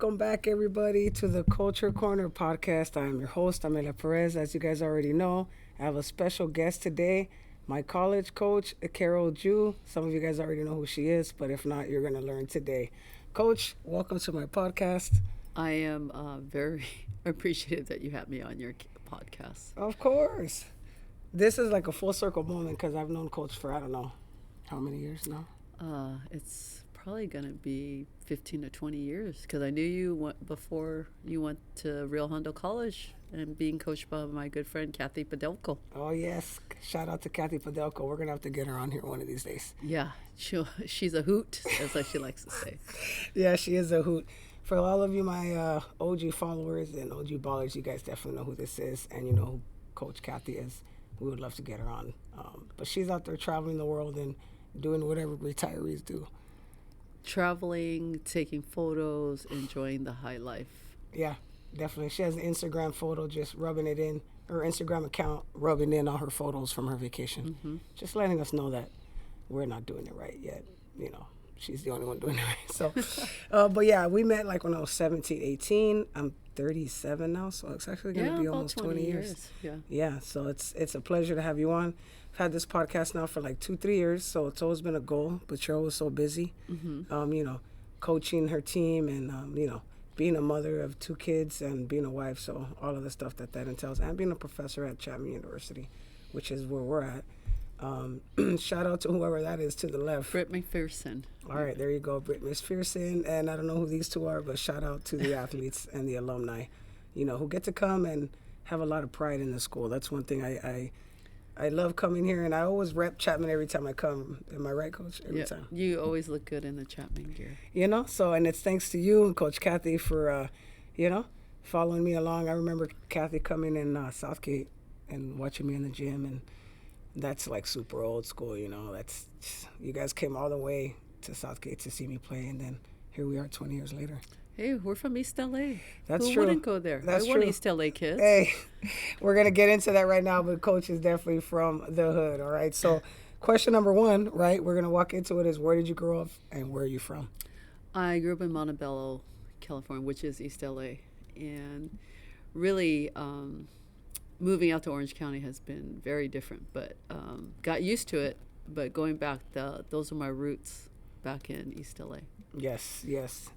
Welcome back, everybody, to the Culture Corner podcast. I am your host, Amelia Perez. As you guys already know, I have a special guest today, my college coach, Carol Jue. Some of you guys already know who she is, but if not, you're going to learn today. Coach, welcome to my podcast. I am very appreciative that you had me on your podcast. Of course. This is like a full circle moment because I've known Coach for, I don't know, how many years now? It's probably going to be 15 to 20 years because I knew you before you went to Rio Hondo College and being coached by my good friend Kathy Padelko. Oh, yes. Shout out to Kathy Padelko. We're going to have to get her on here one of these days. Yeah, she's a hoot, as like she likes to say. Yeah, she is a hoot. For all of you, my OG followers and OG ballers, you guys definitely know who this is, and you know who Coach Kathy is. We would love to get her on. But she's out there traveling the world and doing whatever retirees do. Traveling, taking photos, enjoying the high life. Yeah, definitely. She has an Instagram photo just rubbing it in, her Instagram account rubbing in all her photos from her vacation. Mm-hmm. Just letting us know that we're not doing it right yet, you know. She's the only one doing it right. So, but yeah, we met like when I was 17, 18. I'm 37 now, so it's actually going to be almost 20 years. Yeah, so it's a pleasure to have you on. I've had this podcast now for like 2-3 years, so it's always been a goal, but you're always so busy, you know, coaching her team and, you know, being a mother of 2 kids and being a wife, so all of the stuff that entails, and being a professor at Chapman University, which is where we're at. Shout out to whoever that is to the left. Britt McPherson. All right, there you go, Britt McPherson. And I don't know who these two are, but shout out to the athletes and the alumni, you know, who get to come and have a lot of pride in the school. That's one thing I love coming here, and I always rep Chapman every time I come. Am I right, Coach? Every time. You always look good in the Chapman gear. You know, so, and it's thanks to you and Coach Kathy for, you know, following me along. I remember Kathy coming in Southgate and watching me in the gym, and that's like super old school, you know. That's you guys came all the way to Southgate to see me play, and then here we are 20 years later. Hey, we're from East LA. That's Who true. wouldn't go there? That's I want true. East LA kids. Hey, we're gonna get into that right now, but Coach is definitely from the hood. All right. So, question number 1, right? We're gonna walk into it is where did you grow up and where are you from? I grew up in Montebello, California, which is East LA, and really. Moving out to Orange County has been very different, but got used to it. But going back, those are my roots back in East LA. Yes, yes.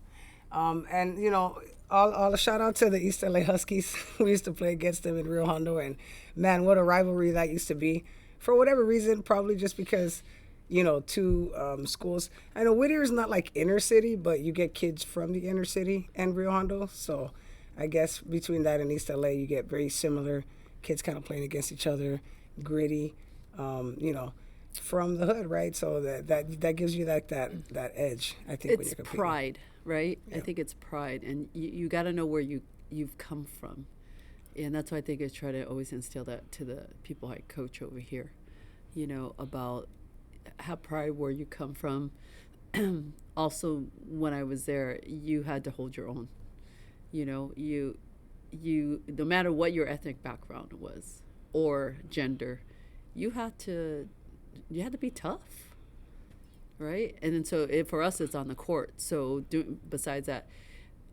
And, you know, all a shout out to the East LA Huskies. We used to play against them in Rio Hondo, and, man, what a rivalry that used to be. For whatever reason, probably just because, you know, 2 schools. I know Whittier's not like inner city, but you get kids from the inner city and Rio Hondo. So I guess between that and East LA, you get very similar kids kind of playing against each other, gritty, you know, from the hood, right? So that gives you that edge, I think, when It's you're competing. pride, right? Yeah. I think it's pride, and you got to know where you've come from, and that's why I think I try to always instill that to the people I coach over here, you know, about have pride where you come from. Also, when I was there, you had to hold your own. You know, you no matter what your ethnic background was or gender, you had to be tough, right? And then for us it's on the court. So besides that,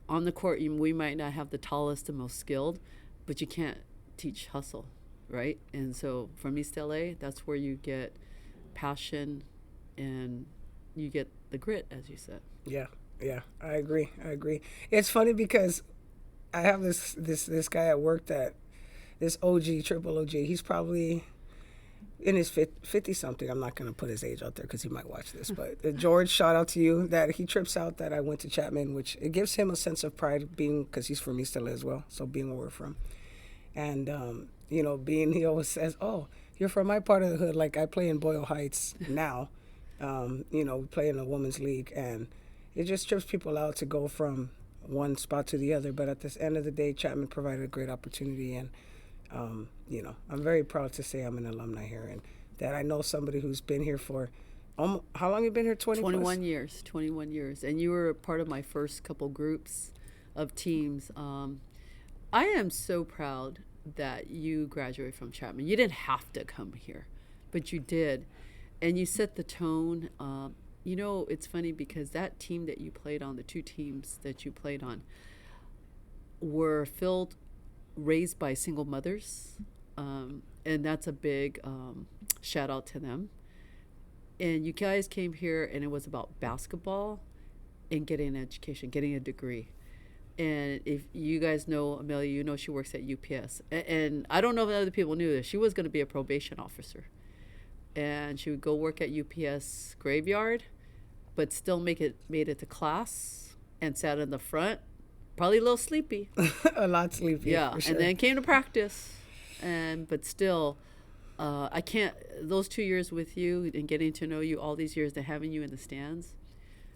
on the court we might not have the tallest and most skilled, but you can't teach hustle, right? And so from East LA, that's where you get passion and you get the grit, as you said. Yeah, I agree. It's funny because I have this guy at work that this OG, triple OG. He's probably in his 50 something. I'm not gonna put his age out there because he might watch this. But George, shout out to you that he trips out that I went to Chapman, which it gives him a sense of pride being because he's from East LA as well. So being where we're from, and you know, he always says, "Oh, you're from my part of the hood." Like I play in Boyle Heights now. You know, we play in the women's league, and it just trips people out to go from one spot to the other, but at the end of the day, Chapman provided a great opportunity, and you know, I'm very proud to say I'm an alumni here, and that I know somebody who's been here for how long you been here? 21 plus? years. 21 years, and you were part of my first couple groups of teams. I am so proud that you graduated from Chapman. You didn't have to come here, but you did, and you set the tone. You know, it's funny because that team that you played on, the two teams that you played on, were filled, raised by single mothers. And that's a big shout out to them. And you guys came here and it was about basketball and getting an education, getting a degree. And if you guys know Amelia, you know she works at UPS. And I don't know if other people knew this. She was going to be a probation officer. And she would go work at UPS graveyard, but still made it to class and sat in the front, probably a little sleepy. A lot sleepy. Yeah, For sure. and then came to practice, but still, I can't. Those 2 years with you and getting to know you all these years, and having you in the stands,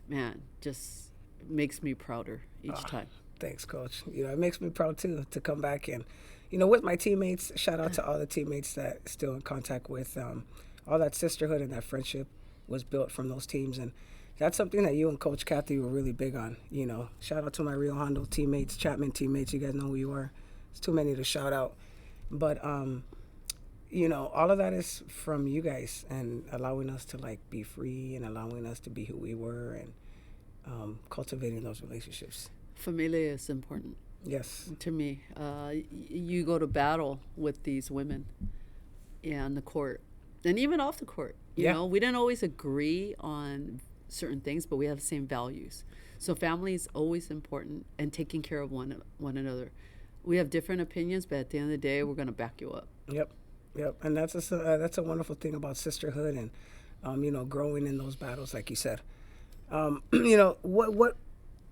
man, just makes me prouder each time. Thanks, Coach. It makes me proud too to come back and, with my teammates. Shout out to all the teammates that still in contact with. All that sisterhood and that friendship was built from those teams, and that's something that you and Coach Kathy were really big on. Shout out to my Rio Hondo teammates, Chapman teammates. You guys know who you are. It's too many to shout out, but all of that is from you guys and allowing us to be free and allowing us to be who we were and cultivating those relationships. Familia is important. Yes. To me, you go to battle with these women on the court and even off the court. You know, we didn't always agree on certain things, but we have the same values. So family is always important, and taking care of one another. We have different opinions, but at the end of the day, we're going to back you up. Yep. And that's a wonderful thing about sisterhood and, growing in those battles, like you said. What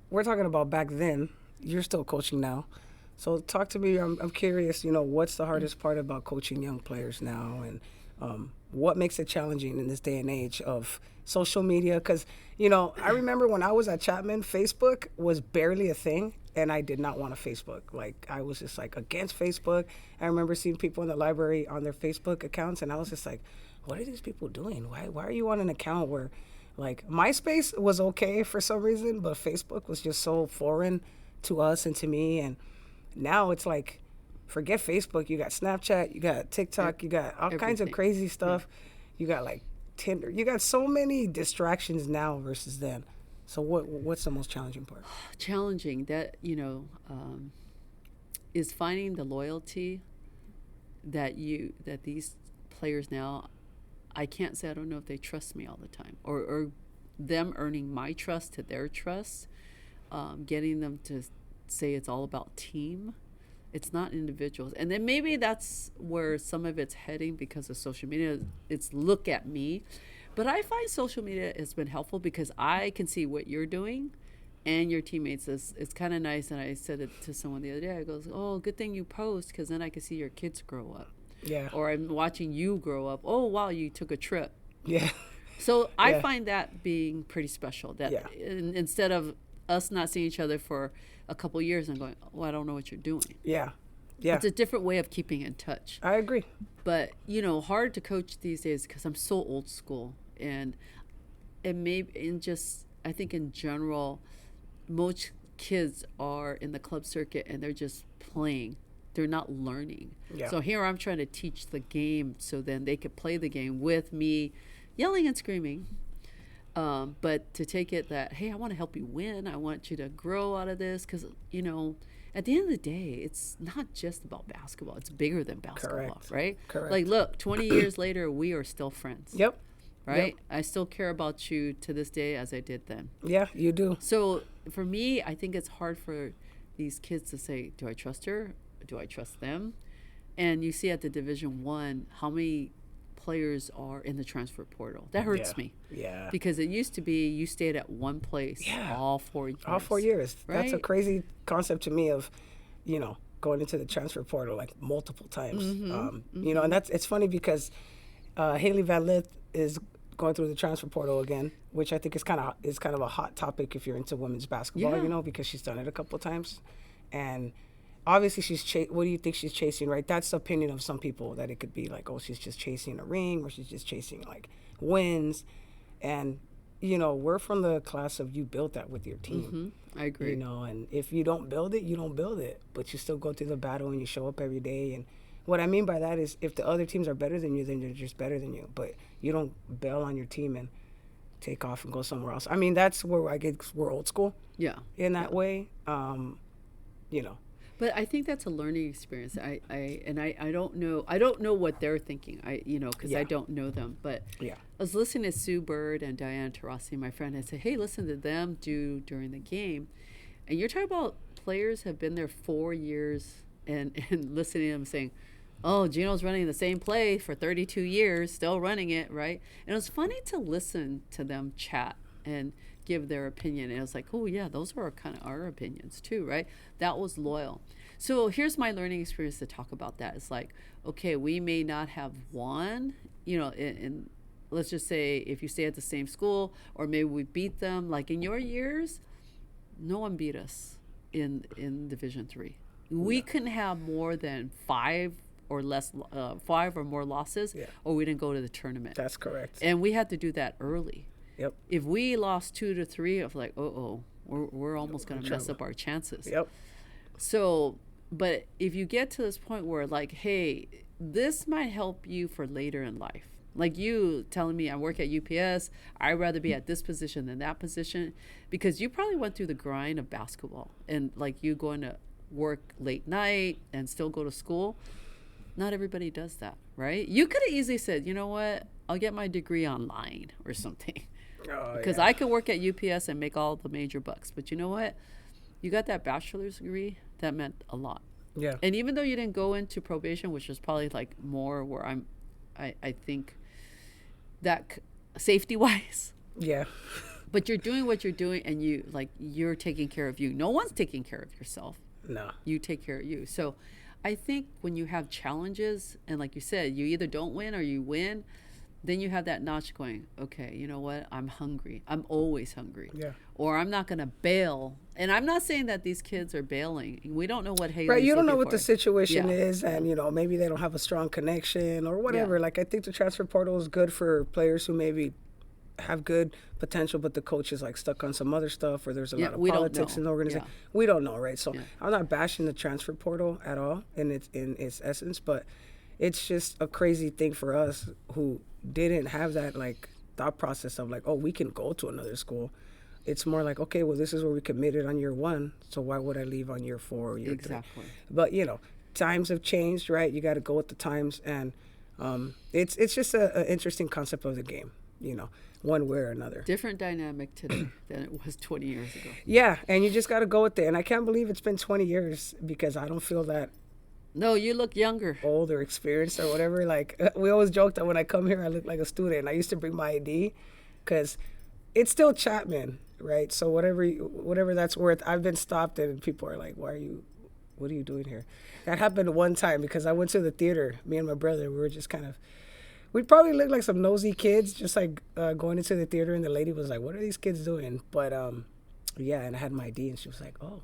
we're talking about back then, you're still coaching now. So talk to me. I'm curious, what's the hardest part about coaching young players now, and what makes it challenging in this day and age of social media? Because, I remember when I was at Chapman, Facebook was barely a thing, and I did not want a Facebook. I was just against Facebook. I remember seeing people in the library on their Facebook accounts, and I was just like, what are these people doing? Why are you on an account where, MySpace was okay for some reason, but Facebook was just so foreign to us and to me. And now it's forget Facebook. You got Snapchat, you got TikTok, you got all kinds of crazy stuff. You got Tinder. You got so many distractions now versus then. So what's the most challenging part? Challenging that is finding the loyalty that these players now. I can't say I don't know if they trust me all the time, or them earning my trust to their trust, getting them to say it's all about team. It's not individuals. And then maybe that's where some of it's heading because of social media. It's look at me. But I find social media has been helpful because I can see what you're doing and your teammates. It's kind of nice. And I said it to someone the other day. I goes, oh, good thing you post because then I can see your kids grow up. Yeah. Or I'm watching you grow up. Oh, wow, you took a trip. Yeah. So I find that being pretty special. That instead of us not seeing each other for a couple years and going, oh, I don't know what you're doing. Yeah. It's a different way of keeping in touch. I agree. But, hard to coach these days because I'm so old school. And I think in general, most kids are in the club circuit and they're just playing. They're not learning. Yeah. So here I'm trying to teach the game so then they could play the game with me yelling and screaming. But to take it that, hey, I want to help you win. I want you to grow out of this because, at the end of the day, it's not just about basketball. It's bigger than basketball, Correct. right? Correct. Look, 20 years later, we are still friends. Yep. Right? Yep. I still care about you to this day as I did then. Yeah, you do. So for me, I think it's hard for these kids to say, do I trust her? Do I trust them? And you see at the Division I how many players are in the transfer portal. That hurts me. Yeah. Because it used to be you stayed at one place all 4 years. All 4 years. Right? That's a crazy concept to me of, going into the transfer portal multiple times. And it's funny because Haley Van Lith is going through the transfer portal again, which I think is kind of a hot topic if you're into women's basketball, because she's done it a couple of times. And obviously what do you think she's chasing, right? That's the opinion of some people, that it could be she's just chasing a ring, or she's just chasing wins. And we're from the class of you built that with your team. I agree. And if you don't build it, you don't build it, but you still go through the battle and you show up every day. And what I mean by that is if the other teams are better than you, then they're just better than you, but you don't bail on your team and take off and go somewhere else. I mean, that's where I get we're old school Yeah. in that way. You know, But I think that's a learning experience. I don't know. I don't know what they're thinking. Because I yeah, don't know them. But yeah, I was listening to Sue Bird and Diana Taurasi, my friend, and said, "Hey, listen to them do during the game." And you're talking about players have been there 4 years, and listening to them saying, "Oh, Gino's running the same play for 32 years, still running it, right?" And it was funny to listen to them chat and give their opinion. And it was like, "Oh yeah, those are kind of our opinions too, right?" That was loyal. So here's my learning experience to talk about that. It's like, okay, we may not have won, in let's just say if you stay at the same school, or maybe we beat them. Like in your years, no one beat us in Division 3. We couldn't have more than five or more losses, yeah. or we didn't go to the tournament. That's correct. And we had to do that early. Yep. If we lost 2 to 3, of like, we're almost going to mess up our chances. Yep. So, but if you get to this point where like, hey, this might help you for later in life. Like you telling me I work at UPS, I'd rather be at this position than that position, because you probably went through the grind of basketball and like you going to work late night and still go to school. Not everybody does that, right? You could have easily said, you know what, I'll get my degree online or something. Because I could work at UPS and make all the major bucks. But you know what? You got that bachelor's degree, that meant a lot. Yeah. And even though you didn't go into probation, which is probably like more where I think that safety wise. Yeah. But you're doing what you're doing, and you're taking care of you. No one's taking care of yourself. No. You take care of you. So I think when you have challenges, and like you said, you either don't win or you win, then you have that notch going, okay, you know what? I'm hungry. I'm always hungry. Yeah. Or I'm not going to bail. And I'm not saying that these kids are bailing. We don't know what Haley's Right, you don't know looking what for. the situation Yeah. is, and maybe they don't have a strong connection or whatever. Like I think the transfer portal is good for players who maybe have good potential, but the coach is like stuck on some other stuff, or there's a lot of we don't politics in the know. organization. Yeah. We don't know, right? So Yeah. I'm not bashing the transfer portal at all in its essence, but it's just a crazy thing for us who didn't have that like thought process of like, oh, we can go to another school. It's more like, okay, well, this is where we committed on year 1, so why would I leave on year 4 or year 3? Exactly. But times have changed, right? You got to go with the times, and it's just an interesting concept of the game, one way or another. Different dynamic today than it was 20 years ago. Yeah, and you just got to go with it. And I can't believe it's been 20 years because I don't feel that No, you look younger. old or experienced or whatever. Like we always joke that when I come here, I look like a student. I used to bring my ID because it's still Chapman, right? So whatever that's worth. I've been stopped and people are like, what are you doing here? That happened one time because I went to the theater, me and my brother. We were just we probably looked like some nosy kids, just like going into the theater, and the lady was like, what are these kids doing? But yeah, and I had my ID, and she was like, oh,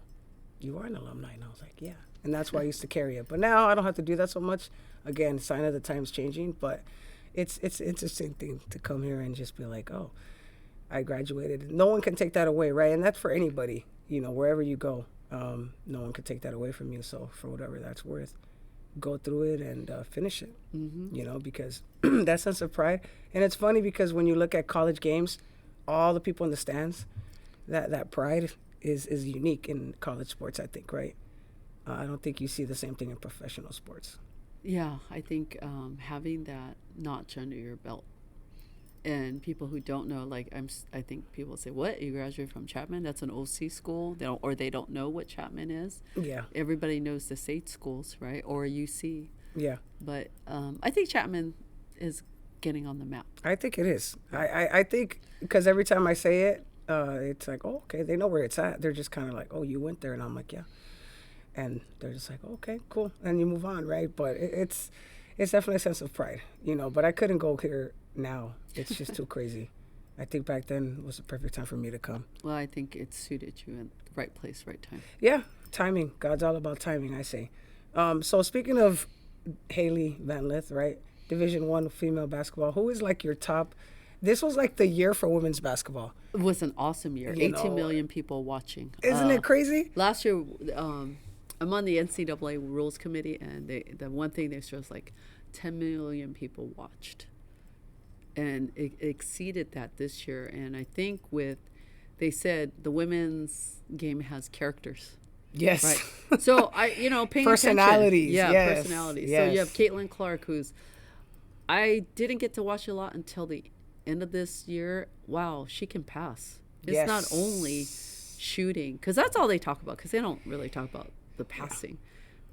you are an alumni. And I was like, yeah. And that's why I used to carry it. But now I don't have to do that so much. Again, sign of the times changing. But it's an interesting thing to come here and just be like, oh, I graduated. No one can take that away, right? And that's for anybody, wherever you go. No one can take that away from you. So for whatever that's worth, go through it and finish it, because that sense of pride. And it's funny because when you look at college games, all the people in the stands, that pride is unique in college sports, I think, right? I don't think you see the same thing in professional sports. Yeah, I think having that notch under your belt, and people who don't know, like I think people say, "What? You graduated from Chapman? That's an OC school." They don't know what Chapman is. Yeah. Everybody knows the state schools, right, or UC. Yeah. But I think Chapman is getting on the map. I think it is. I think because every time I say it, it's like, oh, okay, they know where it's at. They're just kind of like, oh, you went there, and I'm like, yeah. And they're just like, okay, cool, and you move on, right? But it's definitely a sense of pride, But I couldn't go here now. It's just too crazy. I think back then was the perfect time for me to come. Well, I think it suited you in the right place, right time. Yeah, timing. God's all about timing, I say. So speaking of Haley Van Lith, right? Division I female basketball. Who is like your top? This was like the year for women's basketball. It was an awesome year. 18 million people watching. Isn't it crazy? Last year, I'm on the NCAA rules committee, and the one thing they showed is like 10 million people watched. and it exceeded that this year. And I think they said the women's game has characters. Yes. Right. So paying personalities. attention. Yeah, yes. personalities. Yes. So you have Caitlin Clark, who's I didn't get to watch a lot until the end of this year. Wow, she can pass. It's not only shooting, because that's all they talk about, because they don't really talk about the passing.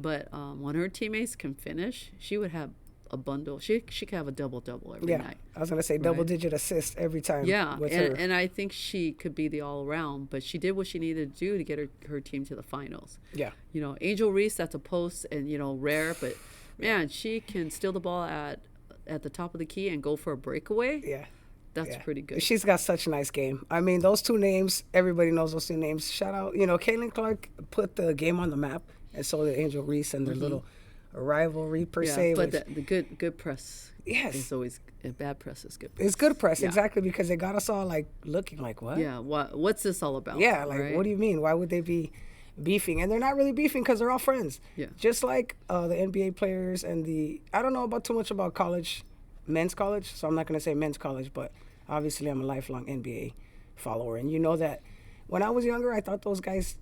But when her teammates can finish, she would have a bundle. She could have a double-double every night. I was going to say double-digit assists every time. Yeah, with her. And I think she could be the all-around, but she did what she needed to do to get her team to the finals. Yeah. Angel Reese, that's a post and, rare, but, man, she can steal the ball at the top of the key and go for a breakaway. Yeah. That's pretty good. She's got such a nice game. I mean, those two names, everybody knows those two names. Shout out, Caitlin Clark put the game on the map, and so did Angel Reese and their little rivalry per se. But the good press is always bad press is good press. It's good press, exactly, because they got us all looking like, what? Yeah, what's this all about? Yeah, right? What do you mean? Why would they be beefing? And they're not really beefing because they're all friends. Yeah. Just like the NBA players and I don't know too much about men's college, so I'm not going to say men's college, but obviously I'm a lifelong NBA follower. And you know that when I was younger, I thought those guys,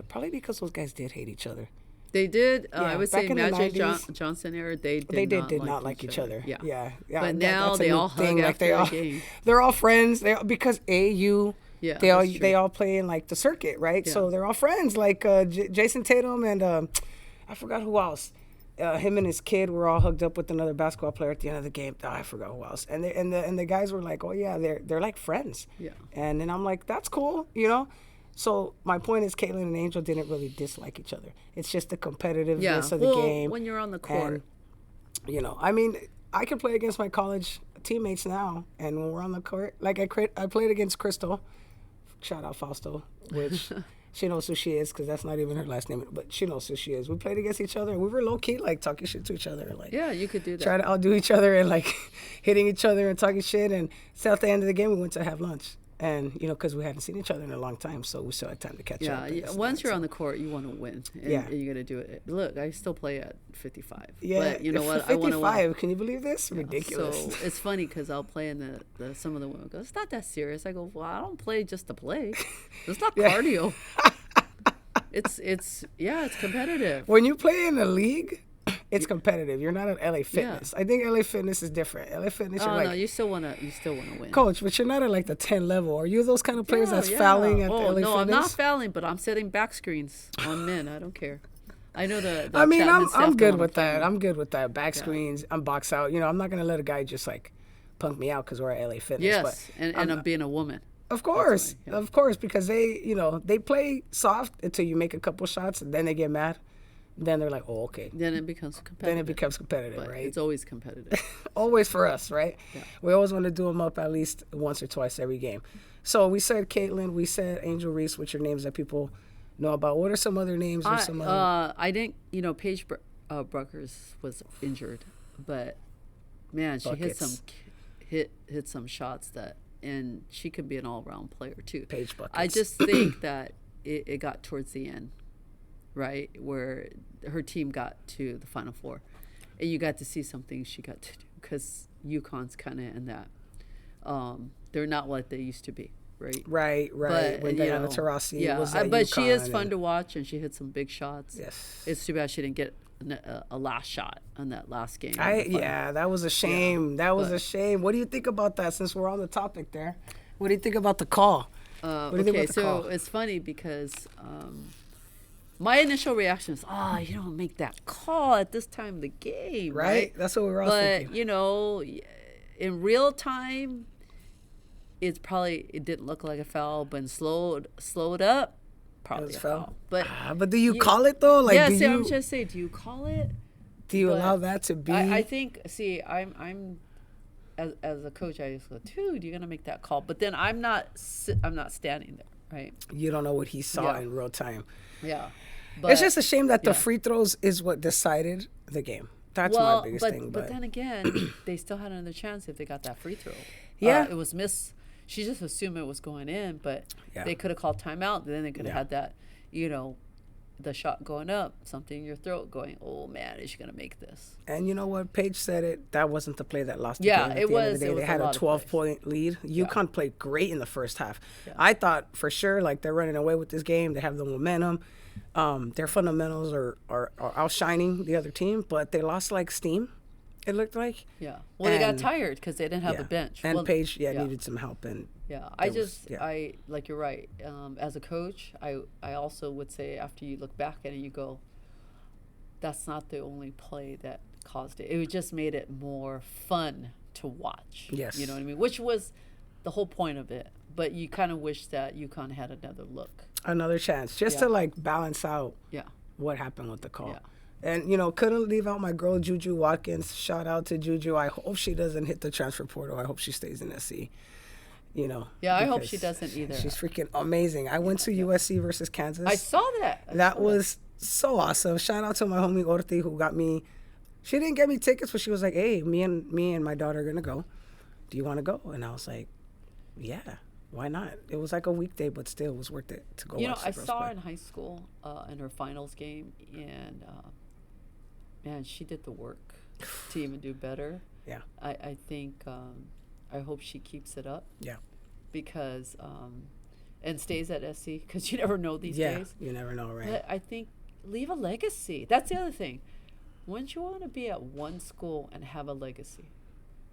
probably because those guys did hate each other. They did. I would say Magic Johnson era, they did not like each other. Yeah. But now they all hug after the game. They're all friends. Because yeah, they all play in the circuit, right? Yeah. So they're all friends. Like Jason Tatum and I forgot who else. Him and his kid were all hugged up with another basketball player at the end of the game. Oh, I forgot who else. And the guys were like, oh yeah, they're like friends. Yeah. And then I'm like, that's cool, So my point is, Caitlin and Angel didn't really dislike each other. It's just the competitiveness of the game. When you're on the court. And, I mean, I can play against my college teammates now, and when we're on the court, I played against Crystal. Shout out Fausto, which she knows who she is, because that's not even her last name, but she knows who she is. We played against each other, and we were low-key, talking shit to each other. Yeah, you could do that. Try to outdo each other and, hitting each other and talking shit. And so at the end of the game, we went to have lunch. And, because we hadn't seen each other in a long time, so we still had time to catch up. Yeah, once you're on the court, you want to win. And you're going to do it. Look, I still play at 55. Yeah, but you know what? 55, I want to win. Can you believe this? Yeah, ridiculous. So it's funny because I'll play in some of the women go, it's not that serious. I go, well, I don't play just to play. It's not cardio. It's competitive. When you play in a league, it's competitive. You're not at LA Fitness. Yeah. I think LA Fitness is different. LA Fitness, you're no, you still wanna win. Coach, but you're not at the 10 level. Are you those kind of players that's fouling at LA Fitness? No, I'm not fouling, but I'm setting back screens on men. I don't care. I know the I mean, Chapman I'm good with that. I'm good with that. Back screens, I'm box out. I'm not gonna let a guy just punk me out because we're at LA Fitness. Yes, but and I'm being a woman. Of course, of course, because they play soft until you make a couple shots, and then they get mad. Then they're like, oh, okay. Then it becomes competitive. But right? It's always competitive. Always for us, right? Yeah. We always want to do them up at least once or twice every game. So we said Caitlin, we said Angel Reese, which are names that people know about. What are some other names? I didn't, Paige Bruckers was injured, but man, she hit some shots and she could be an all-around player too. Paige Buckets. I just think that it got towards the end, right, where her team got to the Final Four, and you got to see something she got to do, because UConn's kind of in that. They're not what they used to be, right? Right. But, when Diana Taurasi was at but UConn, she is fun to watch, and she hit some big shots. Yes. It's too bad she didn't get a last shot on that last game. That was a shame. Yeah, a shame. What do you think about that, since we're on the topic there? What do you think about the call? It's funny because my initial reaction is, you don't make that call at this time of the game, right? That's what we were all thinking. But, in real time, it didn't look like a foul, but slowed up, probably a foul. But do you call it, though? I'm just saying, do you call it? Do you allow that to be? I think, I'm as a coach, I just go, dude, you're going to make that call. But then I'm not standing there, right? You don't know what he saw in real time. Yeah. But it's just a shame that the free throws is what decided the game. That's my biggest thing. But then again, they still had another chance if they got that free throw. Yeah. It was missed. She just assumed it was going in, but they could have called timeout. Then they could have had that, the shot going up, something in your throat going, oh man, is she gonna make this? And you know what? Paige said it. That wasn't the play that lost the Yeah, game. At it the end of was. the It day, was they a had a lot of 12-point lead. Yeah. UConn played great in the first half. Yeah. I thought for sure, like, they're running away with this game. They have the momentum. Their fundamentals are outshining the other team, but they lost like steam. It looked like. Yeah. Well, they got And- tired because they didn't have Yeah. a bench. And Well, Paige, yeah. needed some help. And Yeah, there was- yeah. I like you're right. As a coach, I also would say after you look back at it, you go, that's not the only play that caused it. It just made it more fun to watch. Yes. You know what I mean? Which was the whole point of it. But you kind of wish that UConn had another look. another chance just Yeah. to like balance out Yeah. what happened with the call. Yeah. And, couldn't leave out my girl, Juju Watkins. Shout out to Juju. I hope she doesn't hit the transfer portal. I hope she stays in SC. Yeah, I hope because she doesn't either. She's freaking amazing. I went to USC versus Kansas. I saw that. That was so awesome. Shout out to my homie Orti who got me. She didn't get me tickets, but she was like, "Hey, me and my daughter are gonna go. Do you want to go?" And I was like, "Yeah, why not?" It was like a weekday, but still, it was worth it to go. Watch I the girls saw her play. in high school in her finals game, and man, she did the work to even do better. Yeah. I think I hope she keeps it up. Yeah. Because and stays at SC because you never know these Yeah, days. you never know, right? But I think leave a legacy. That's the other thing. Wouldn't you want to be at one school and have a legacy?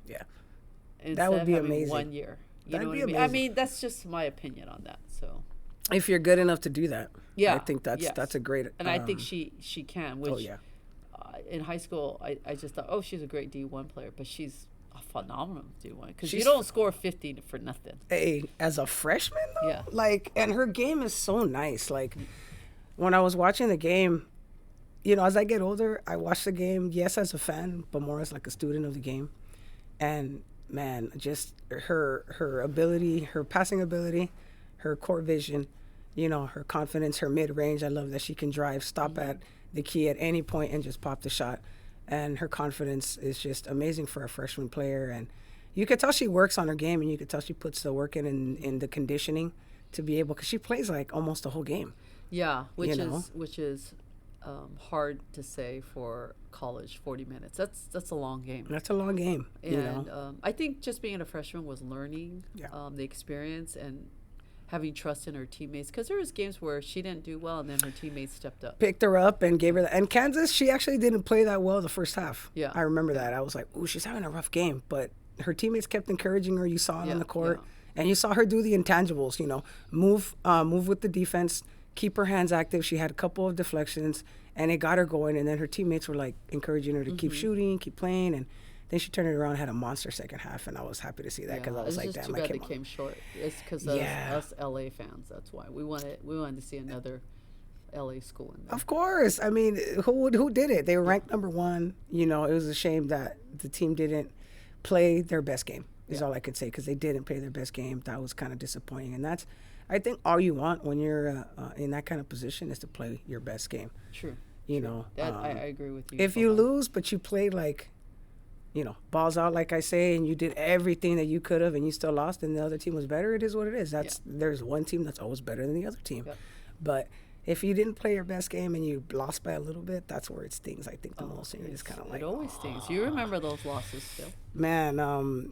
Yeah. Instead would of be having amazing. 1 year. You That'd know what be I mean? I amazing. mean, that's just my opinion on that. So If you're good enough to do that, yeah, I think that's yes. that's a great. And I think she can. Which Oh yeah. in high school, I just thought, oh, she's a great D1 player, but she's a phenomenal D1 because you She's- don't score 50 for nothing. Hey, as a freshman, though, Yeah. like, and her game is so nice. Like, when I was watching the game, as I get older, I watch the game, yes, as a fan, but more as like a student of the game. And man, just her ability, her passing ability, her court vision, her confidence, her mid range. I love that she can drive, stop at the key at any point, and just pop the shot. And her confidence is just amazing for a freshman player. And you could tell she works on her game, and you could tell she puts the work in the conditioning to be able, because she plays like almost the whole game. Yeah, which know? is hard to say for college. 40 minutes. That's a long game. That's a long game. And I think just being a freshman was learning Yeah. the experience and having trust in her teammates, because there was games where she didn't do well and then her teammates stepped up. Picked her up and gave her that. And Kansas, she actually didn't play that well the first half. Yeah. I remember that. I was like, ooh, she's having a rough game. But her teammates kept encouraging her. You saw it Yeah, on the court. yeah. And you saw her do the intangibles, move with the defense, keep her hands active. She had a couple of deflections, and it got her going. And then her teammates were, like, encouraging her to keep shooting, keep playing. And then she turned it around, had a monster second half, and I was happy to see that because I was it's like, just damn, too I bad they came came short. It's because Yeah. us LA fans. That's why we wanted to see another LA school in there. Of course. I mean, who did it? They were ranked number one. It was a shame that the team didn't play their best game, is all I could say, because they didn't play their best game. That was kind of disappointing. And that's, I think, all you want when you're in that kind of position is to play your best game. True. That, I agree with you. if you full on. lose, but you played like, balls out, like I say, and you did everything that you could have, and you still lost, and the other team was better, it is what it is. There's one team that's always better than the other team. Yep. But if you didn't play your best game and you lost by a little bit, that's where it stings, I think, the most. And you're just kind of like, it always stings. You remember those losses still? man,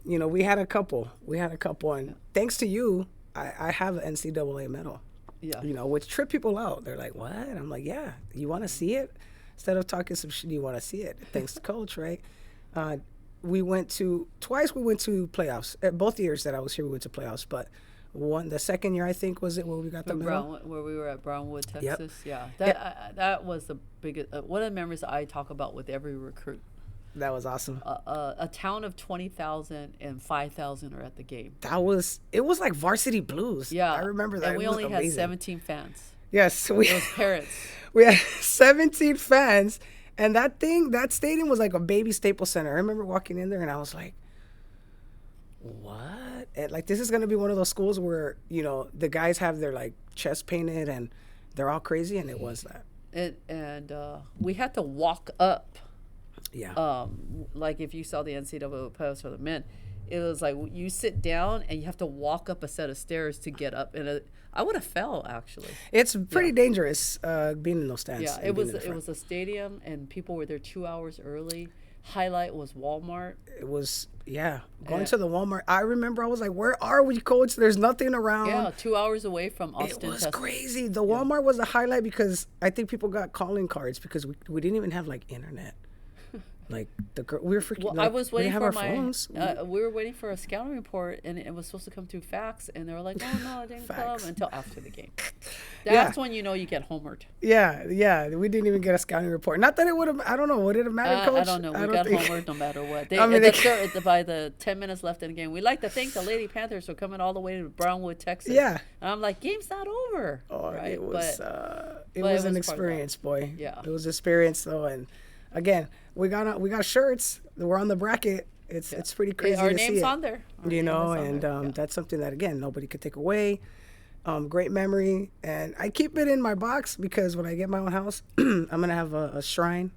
we had a couple. And thanks to you, I have an NCAA medal. Yeah. Which trip people out. They're like, what? I'm like, yeah. You want to see it? Instead of talking some shit, you want to see it. Thanks to Coach, right? We went to playoffs. Both years that I was here, we went to playoffs. But the second year, I think, was it where we got the medal? Where we were at Brownwood, Yep. Texas. Yeah. That was the biggest, one of the memories I talk about with every recruit. That was awesome. A town of 20,000 and 5,000 are at the game. It was like Varsity Blues. Yeah. I remember that. And we It was only had amazing. 17 fans. Yes, It was parents. we had 17 fans, and that stadium was like a baby Staples Center. I remember walking in there, and I was like, what? And like, this is going to be one of those schools where, the guys have their like chest painted and they're all crazy, and it was that. And we had to walk up. Yeah. Like if you saw the NCAA playoffs for the men, it was like you sit down and you have to walk up a set of stairs to get up. And I would have fell actually. It's pretty dangerous being in those stands. Yeah, and it being was in the front. a stadium, and people were there 2 hours early. Highlight was Walmart. It was going to the Walmart. I remember I was like, "Where are we, coach? There's nothing around." Yeah, 2 hours away from Austin. It was Texas. crazy. The Walmart was the highlight because I think people got calling cards because we didn't even have like internet. Like we were freaking. Well, like, I was we waiting didn't have for our my. phones. We were waiting for a scouting report, and it was supposed to come through fax, and they were like, "Oh no, it didn't come until after the game." That's when you know you get homered. Yeah, we didn't even get a scouting report. Not that it would have. I don't know. Would it have mattered, coach? I don't know. We got homered no matter what. By the 10 minutes left in the game, we'd like to thank the Lady Panthers for coming all the way to Brownwood, Texas. Yeah. And I'm like, game's not over. Oh, right? it was. It was an experience, boy. Yeah. It was an experience though, and again, we got shirts. We're on the bracket. It's pretty crazy. Our to see name's it, on there. That's something that again nobody could take away. Great memory, and I keep it in my box because when I get my own house, I'm gonna have a shrine,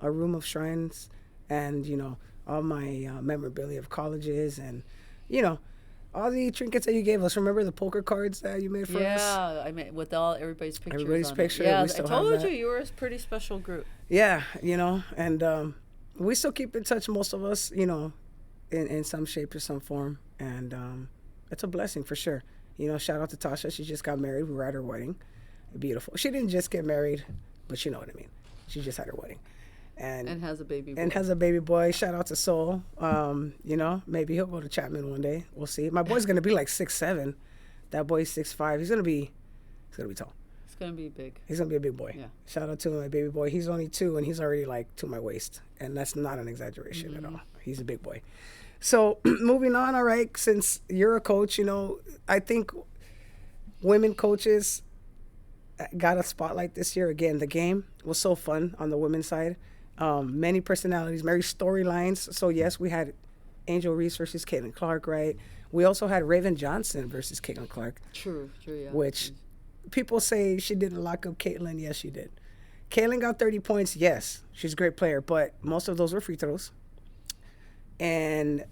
a room of shrines, and all my memorabilia of colleges, and all the trinkets that you gave us. Remember the poker cards that you made for us? Yeah, I mean with everybody's pictures. Everybody's on picture. It. Yeah, we still I told have that. you were a pretty special group. Yeah, and we still keep in touch, most of us, in some shape or some form, and it's a blessing for sure. Shout out to Tasha. She just got married. We were at her wedding. Beautiful. She didn't just get married, but you know what I mean. She just had her wedding. And has a baby boy. And has a baby boy. Shout out to Soul. Maybe he'll go to Chapman one day. We'll see. My boy's going to be like 6'7". That boy's 6'5". He's going to be tall. He's going to be big. He's going to be a big boy. Yeah. Shout out to my baby boy. He's only 2, and he's already like to my waist. And that's not an exaggeration at all. He's a big boy. So moving on, all right, since you're a coach, I think women coaches got a spotlight this year. Again, the game was so fun on the women's side. Many personalities, many storylines. So, yes, we had Angel Reese versus Caitlin Clark, right? We also had Raven Johnson versus Caitlin Clark. True, yeah. Which people say she didn't lock up Caitlin. Yes, she did. Caitlin got 30 points. Yes, she's a great player, but most of those were free throws. And,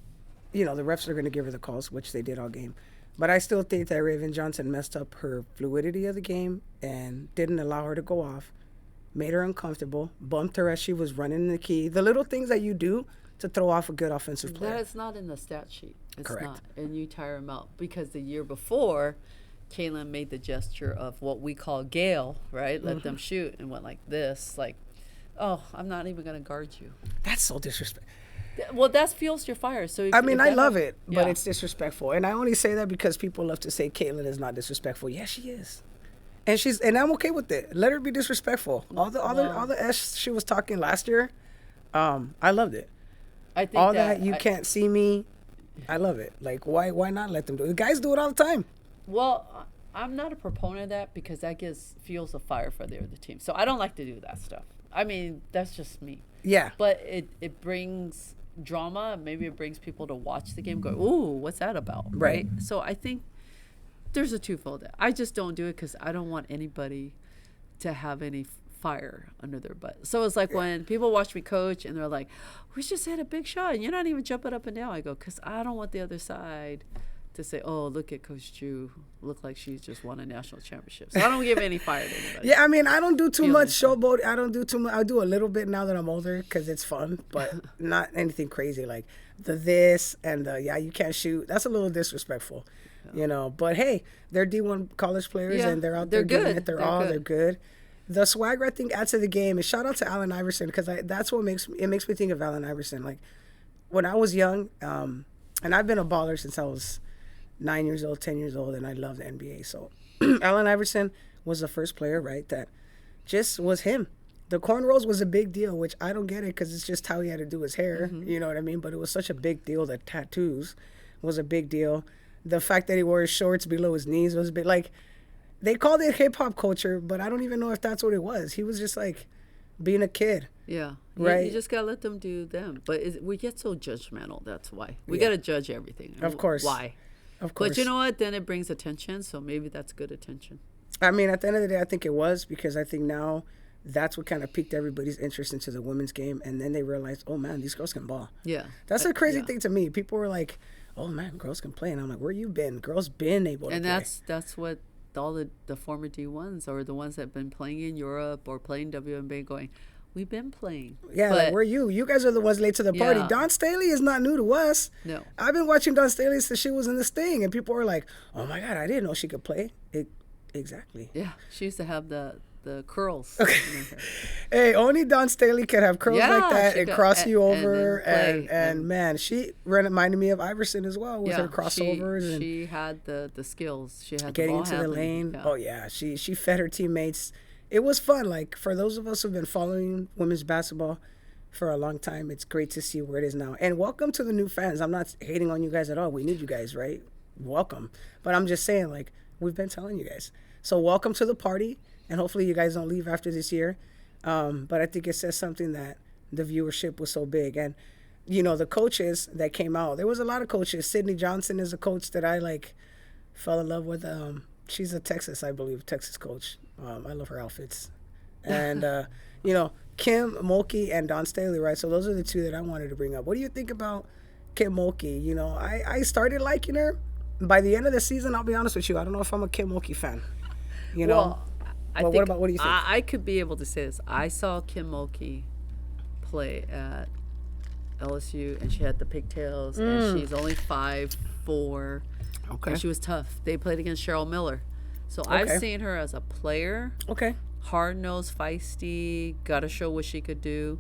the refs are going to give her the calls, which they did all game. But I still think that Raven Johnson messed up her fluidity of the game and didn't allow her to go off, made her uncomfortable, bumped her as she was running in the key. The little things that you do to throw off a good offensive player. That's not in the stat sheet. It's Correct. not. And you tire them out. Because the year before, Caitlin made the gesture of what we call Gale, right? Let them shoot and went like this, like, oh, I'm not even going to guard you. That's so disrespectful. Well, that fuels your fire. So I love it, but it's disrespectful. And I only say that because people love to say Caitlin is not disrespectful. Yes, she is. And I'm okay with it. Let her be disrespectful. All the S she was talking last year, I loved it. I think all that you can't see me, I love it. Like why not let them do it? The guys do it all the time. Well, I'm not a proponent of that because that fuels the fire for the other team. So I don't like to do that stuff. I mean, that's just me. Yeah. But it brings drama. Maybe it brings people to watch the game. Go, ooh, what's that about? Right. So I think there's a twofold. I just don't do it because I don't want anybody to have any fire under their butt. So it's like when people watch me coach and they're like, we just hit a big shot and you're not even jumping up and down. I go, because I don't want the other side to say, oh, look at Coach Jue, look like she's just won a national championship. So I don't give any fire to anybody. Yeah, I mean, I don't do too much showboat. I don't do too much. I do a little bit now that I'm older because it's fun, but not anything crazy like the this and the, you can't shoot. That's a little disrespectful, But hey, they're D1 college players and they're out there giving it their all. They're good. The swagger I think adds to the game. And shout out to Allen Iverson because that's what makes me think of Allen Iverson. Like when I was young, and I've been a baller since I was 9 years old, 10 years old, and I love the NBA. So Allen Iverson was the first player, right, that just was him. The cornrows was a big deal, which I don't get it because it's just how he had to do his hair. You know what I mean? But it was such a big deal. The tattoos was a big deal. The fact that he wore his shorts below his knees was big. Like, they called it hip-hop culture, but I don't even know if that's what it was. He was just, like, being a kid. Yeah. Right? You just got to let them do them. But we get so judgmental. That's why. We got to judge everything. Of course. Why? Of course. But you know what? Then it brings attention, so maybe that's good attention. I mean, at the end of the day, I think it was because I think now that's what kind of piqued everybody's interest into the women's game. And then they realized, oh, man, these girls can ball. Yeah. That's a crazy thing to me. People were like, oh, man, girls can play. And I'm like, where you been? Girls been able to play. And that's what all the former D1s or the ones that have been playing in Europe or playing WNBA going, we've been playing. Yeah, but, like, where you guys are the ones late to the party. Yeah. Dawn Staley is not new to us. No. I've been watching Dawn Staley since she was in the Sting, and people were like, "Oh my God, I didn't know she could play." Exactly. Yeah, she used to have the curls. Okay. Hey, only Dawn Staley can have curls like that and cross you over, and man, she reminded me of Iverson as well with her crossovers. She had the skills. She had getting the into the lane. Yeah. Oh yeah, she fed her teammates. It was fun. Like, for those of us who've been following women's basketball for a long time, it's great to see where it is now. And welcome to the new fans. I'm not hating on you guys at all. We need you guys, right? Welcome. But I'm just saying, like, we've been telling you guys. So welcome to the party, and hopefully you guys don't leave after this year. But I think it says something that the viewership was so big. And, you know, the coaches that came out, there was a lot of coaches. Sydney Johnson is a coach that I, like, fell in love with. She's a Texas, I believe, Texas coach. I love her outfits. And, you know, Kim Mulkey and Dawn Staley, right? So those are the two that I wanted to bring up. What do you think about Kim Mulkey? You know, I started liking her. By the end of the season, I'll be honest with you, I don't know if I'm a Kim Mulkey fan. You know? Well, what do you think? I could be able to say this. I saw Kim Mulkey play at LSU, and she had the pigtails, and she's only 5'4". Okay. And she was tough. They played against Cheryl Miller. So I've seen her as a player. Okay. Hard-nosed, feisty, got to show what she could do.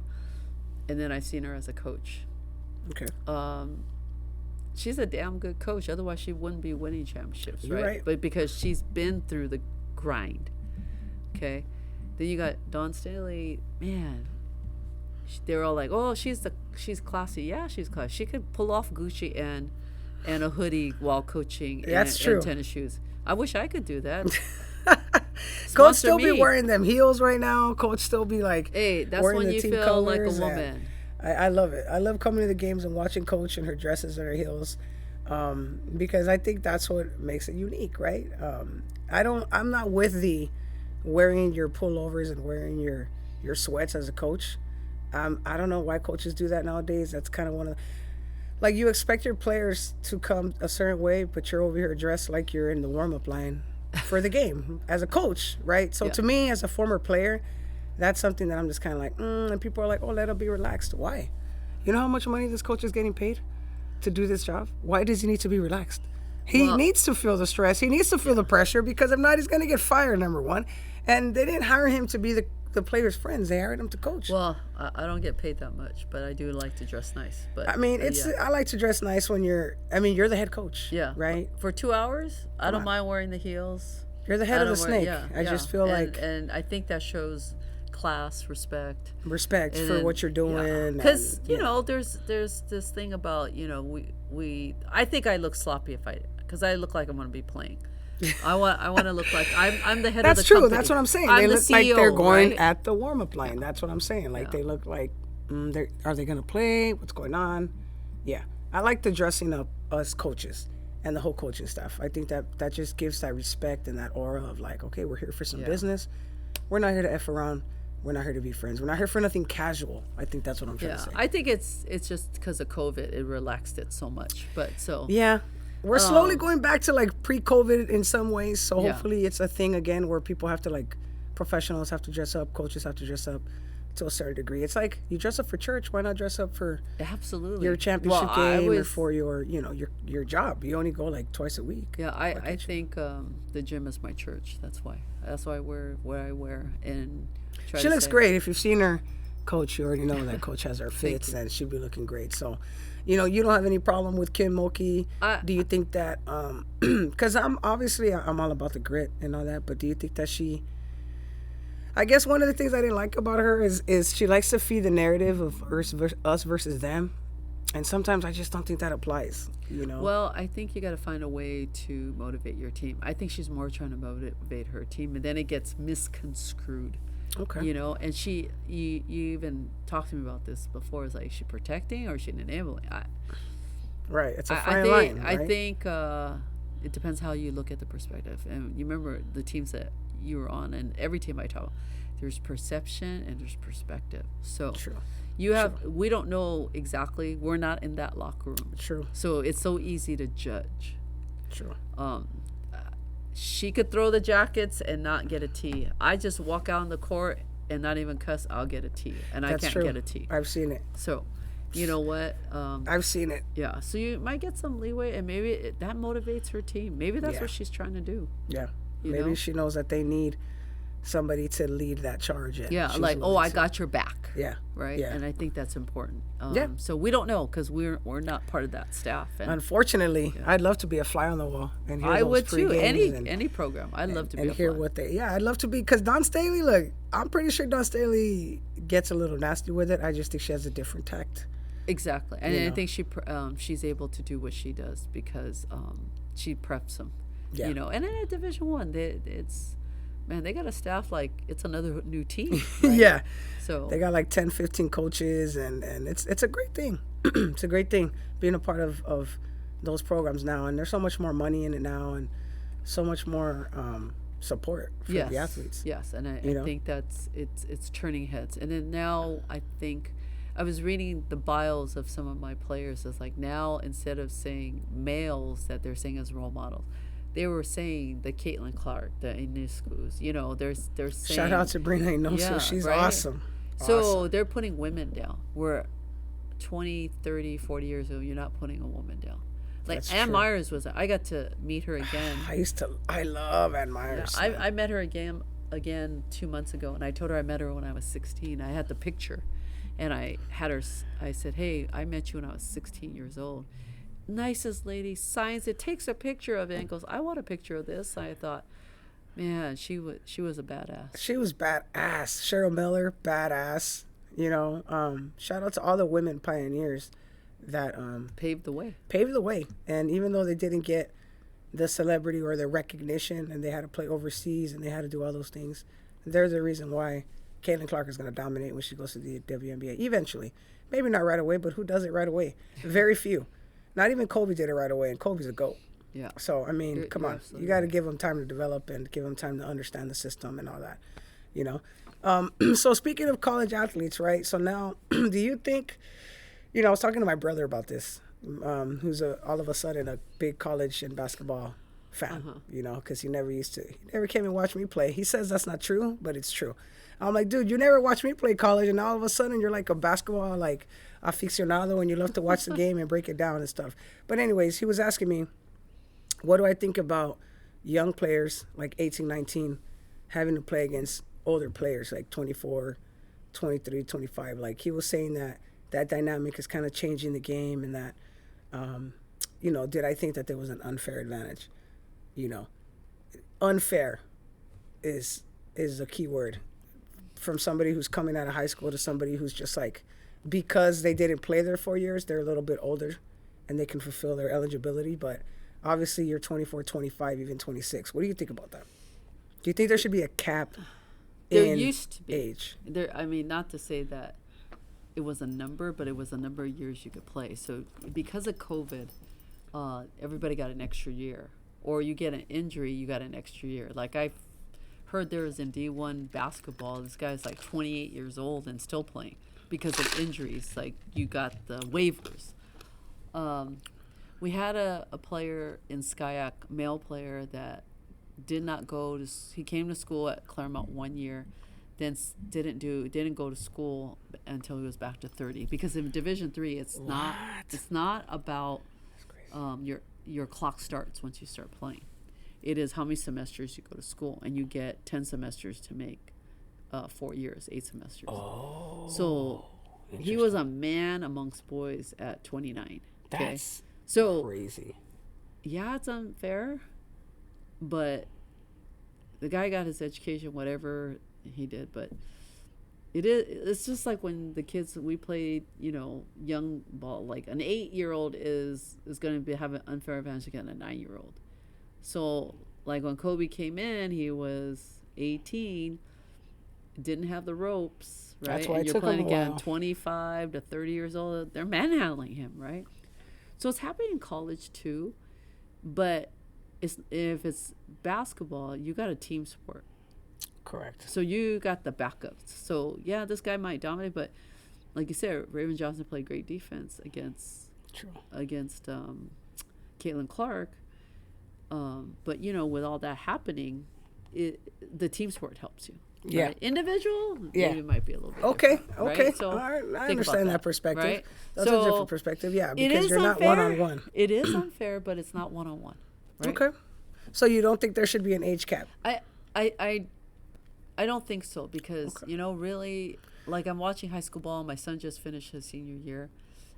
And then I've seen her as a coach. Okay. She's a damn good coach. Otherwise, she wouldn't be winning championships, You're right? right. But because she's been through the grind. Okay. Then you got Dawn Staley. Man, they're all like, "Oh, she's classy." Yeah, she's classy. She could pull off Gucci and a hoodie while coaching. That's true. And tennis shoes. I wish I could do that. Coach still be wearing them heels right now. Coach still be like, hey, that's wearing when the you team feel like a colors. woman. I love it. I love coming to the games and watching Coach in her dresses and her heels, because I think that's what makes it unique, right? I'm not with the wearing your pullovers and wearing your sweats as a coach. I don't know why coaches do that nowadays. That's kind of one of like, you expect your players to come a certain way, but you're over here dressed like you're in the warm-up line for the game as a coach, right? So to me, as a former player, that's something that I'm just kind of like, and people are like, oh, let him be relaxed. Why? You know how much money this coach is getting paid to do this job? Why does he need to be relaxed? He needs to feel the stress. He needs to feel the pressure, because if not, he's going to get fired, number one. And they didn't hire him to be the players' friends. They hired him to coach. Well, I don't get paid that much, but I do like to dress nice. But I mean, I like to dress nice when you're the head coach. Yeah. Right? For 2 hours, I don't mind wearing the heels. You're the head of the snake. I just feel like... And I think that shows class, respect for what you're doing. Because, you know, there's this thing about, you know, I think I look sloppy because I look like I'm going to be playing. I want to look like I'm the head of the company. That's true. That's what I'm saying. They look like they're going right? at the warm-up line. That's what I'm saying. Like, they look like, are they going to play? What's going on? Yeah. I like the dressing up us coaches and the whole coaching staff. I think that just gives that respect and that aura of like, okay, we're here for some business. We're not here to F around. We're not here to be friends. We're not here for nothing casual. I think that's what I'm trying to say. I think it's just because of COVID, it relaxed it so much. But so... Yeah. We're slowly going back to like pre-COVID in some ways. So hopefully it's a thing again where people have to, like, professionals have to dress up, coaches have to dress up to a certain degree. It's like, you dress up for church, why not dress up for your championship game or for your, you know, your job? You only go like twice a week. Yeah, I think the gym is my church. That's why I wear what I wear and she looks great. If you've seen her coach, you already know that coach has her fits and she'll be looking great. So, you know, you don't have any problem with Kim Mulkey. Do you think that, because I'm all about the grit and all that, but do you think that I guess one of the things I didn't like about her is she likes to feed the narrative of us versus them. And sometimes I just don't think that applies, you know? Well, I think you got to find a way to motivate your team. I think she's more trying to motivate her team, and then it gets misconstrued. Okay. You know, and you even talked to me about this before. It's like, is she protecting or is she enabling? Right. It's a fine line, right? I think it depends how you look at the perspective. And you remember the teams that you were on, and every team I talk, there's perception and there's perspective. So True. We don't know exactly. We're not in that locker room. True. So it's so easy to judge. True. she could throw the jackets and not get a T. I just walk out on the court and not even cuss, I'll get a T. And I That's can't true. get a T. I've seen it. So, you know what? I've seen it. Yeah. So you might get some leeway, and maybe that motivates her team. Maybe that's Yeah. what she's trying to do. Yeah. You Maybe know? she knows that they need somebody to lead that charge. And Yeah. she's Like, oh, willing I to. got your back. Yeah. Right. Yeah. And I think that's important. Yeah. So we don't know because we're not part of that staff. And Unfortunately, I'd love to be a fly on the wall and hear I those would too. pre-games Any program. I'd love to be and a hear fly. what they. Yeah, I'd love to be, because Don Staley. Look, I'm pretty sure Don Staley gets a little nasty with it. I just think she has a different tact. Exactly, and You I know. think she's able to do what she does because she preps them. Yeah. You know, and then at Division One, it's man, they got a staff like it's another new team. Right? Yeah. So They got like 10, 15 coaches, and it's a great thing. It's a great thing being a part of those programs now, and there's so much more money in it now, and so much more support for yes, the athletes. yes, and I know? think that's it's turning heads. And then now I think I was reading the bios of some of my players. It's like now instead of saying males that they're saying as role models, they were saying the Caitlin Clark, the Iniscus. You know, they're saying Shout out to Brina Inosu. Yeah, She's right? awesome. So Awesome. they're putting women down. We're 20, 30, 40 years old. You're not putting a woman down. Like That's Ann true. Myers was. I got to meet her again. I love Ann Yeah, Myers. I met her again 2 months ago, and I told her I met her when I was 16. I had the picture, and I had her. I said, "Hey, I met you when I was 16 years old." Nicest lady, signs it, takes a picture of it, and goes, "I want a picture of this." I thought, man, she was a badass. She was badass. Cheryl Miller, badass. You know, shout out to all the women pioneers that Paved the way. paved the way. And even though they didn't get the celebrity or the recognition, and they had to play overseas and they had to do all those things, there's a reason why Caitlin Clark is going to dominate when she goes to the WNBA eventually. Maybe not right away, but who does it right away? Very few. Not even Kobe did it right away, and Kobe's a GOAT. Yeah. So, I mean, You're- come you're on. absolutely You got to right. give them time to develop and give them time to understand the system and all that, you know. So speaking of college athletes, right? So now, do you think, I was talking to my brother about this, who's all of a sudden a big college and basketball fan, because he never came and watched me play. He says that's not true, but it's true. I'm like, dude, you never watched me play college, and all of a sudden you're like a basketball, like, aficionado, and you love to watch the game and break it down and stuff. But anyways, he was asking me, what do I think about young players like 18, 19 having to play against older players like 24, 23, 25? Like, he was saying that dynamic is kind of changing the game, and that, did I think that there was an unfair advantage? Unfair is a key word. From somebody who's coming out of high school to somebody who's just like, because they didn't play their 4 years, they're a little bit older and they can fulfill their eligibility. But obviously you're 24, 25, even 26. What do you think about that? Do you think there should be a cap There in used to be age? I mean, not to say that it was a number, but it was a number of years you could play. So because of COVID, everybody got an extra year. Or you get an injury, you got an extra year. Like I heard there was in D1 basketball, this guy's like 28 years old and still playing because of injuries. Like you got the waivers. We had a player in SCIAC, male player, that did not go to. He came to school at Claremont 1 year, then didn't go to school until he was back to 30. Because in Division III, it's not about your clock starts once you start playing. It is how many semesters you go to school, and you get 10 semesters to make 4 years, 8 semesters. Oh, So he was a man amongst boys at 29. Okay? that's So crazy. yeah, it's unfair, but the guy got his education, whatever he did. But it's just like when the kids we played, young ball. Like an 8-year-old is going to have an unfair advantage against a 9-year-old. So like when Kobe came in, he was 18, didn't have the ropes, right? That's why it and you're took him playing a while. against 25 to 30 years old. They're manhandling him, right? So it's happening in college too, but if it's basketball, you got a team sport. Correct. So you got the backups. So yeah, this guy might dominate, but like you said, Raven Johnson played great defense against True. Caitlin Clark. But with all that happening, the team sport helps you. Yeah. Right? Individual, Yeah. maybe it might be a little bit Okay. different, Okay. right? So All right. I think understand about that perspective. right? That's a different perspective. Yeah, It because is you're not unfair. one-on-one. It is unfair, but it's not one-on-one. Right? Okay. So you don't think there should be an age cap? I don't think so because really, like, I'm watching high school ball. My son just finished his senior year,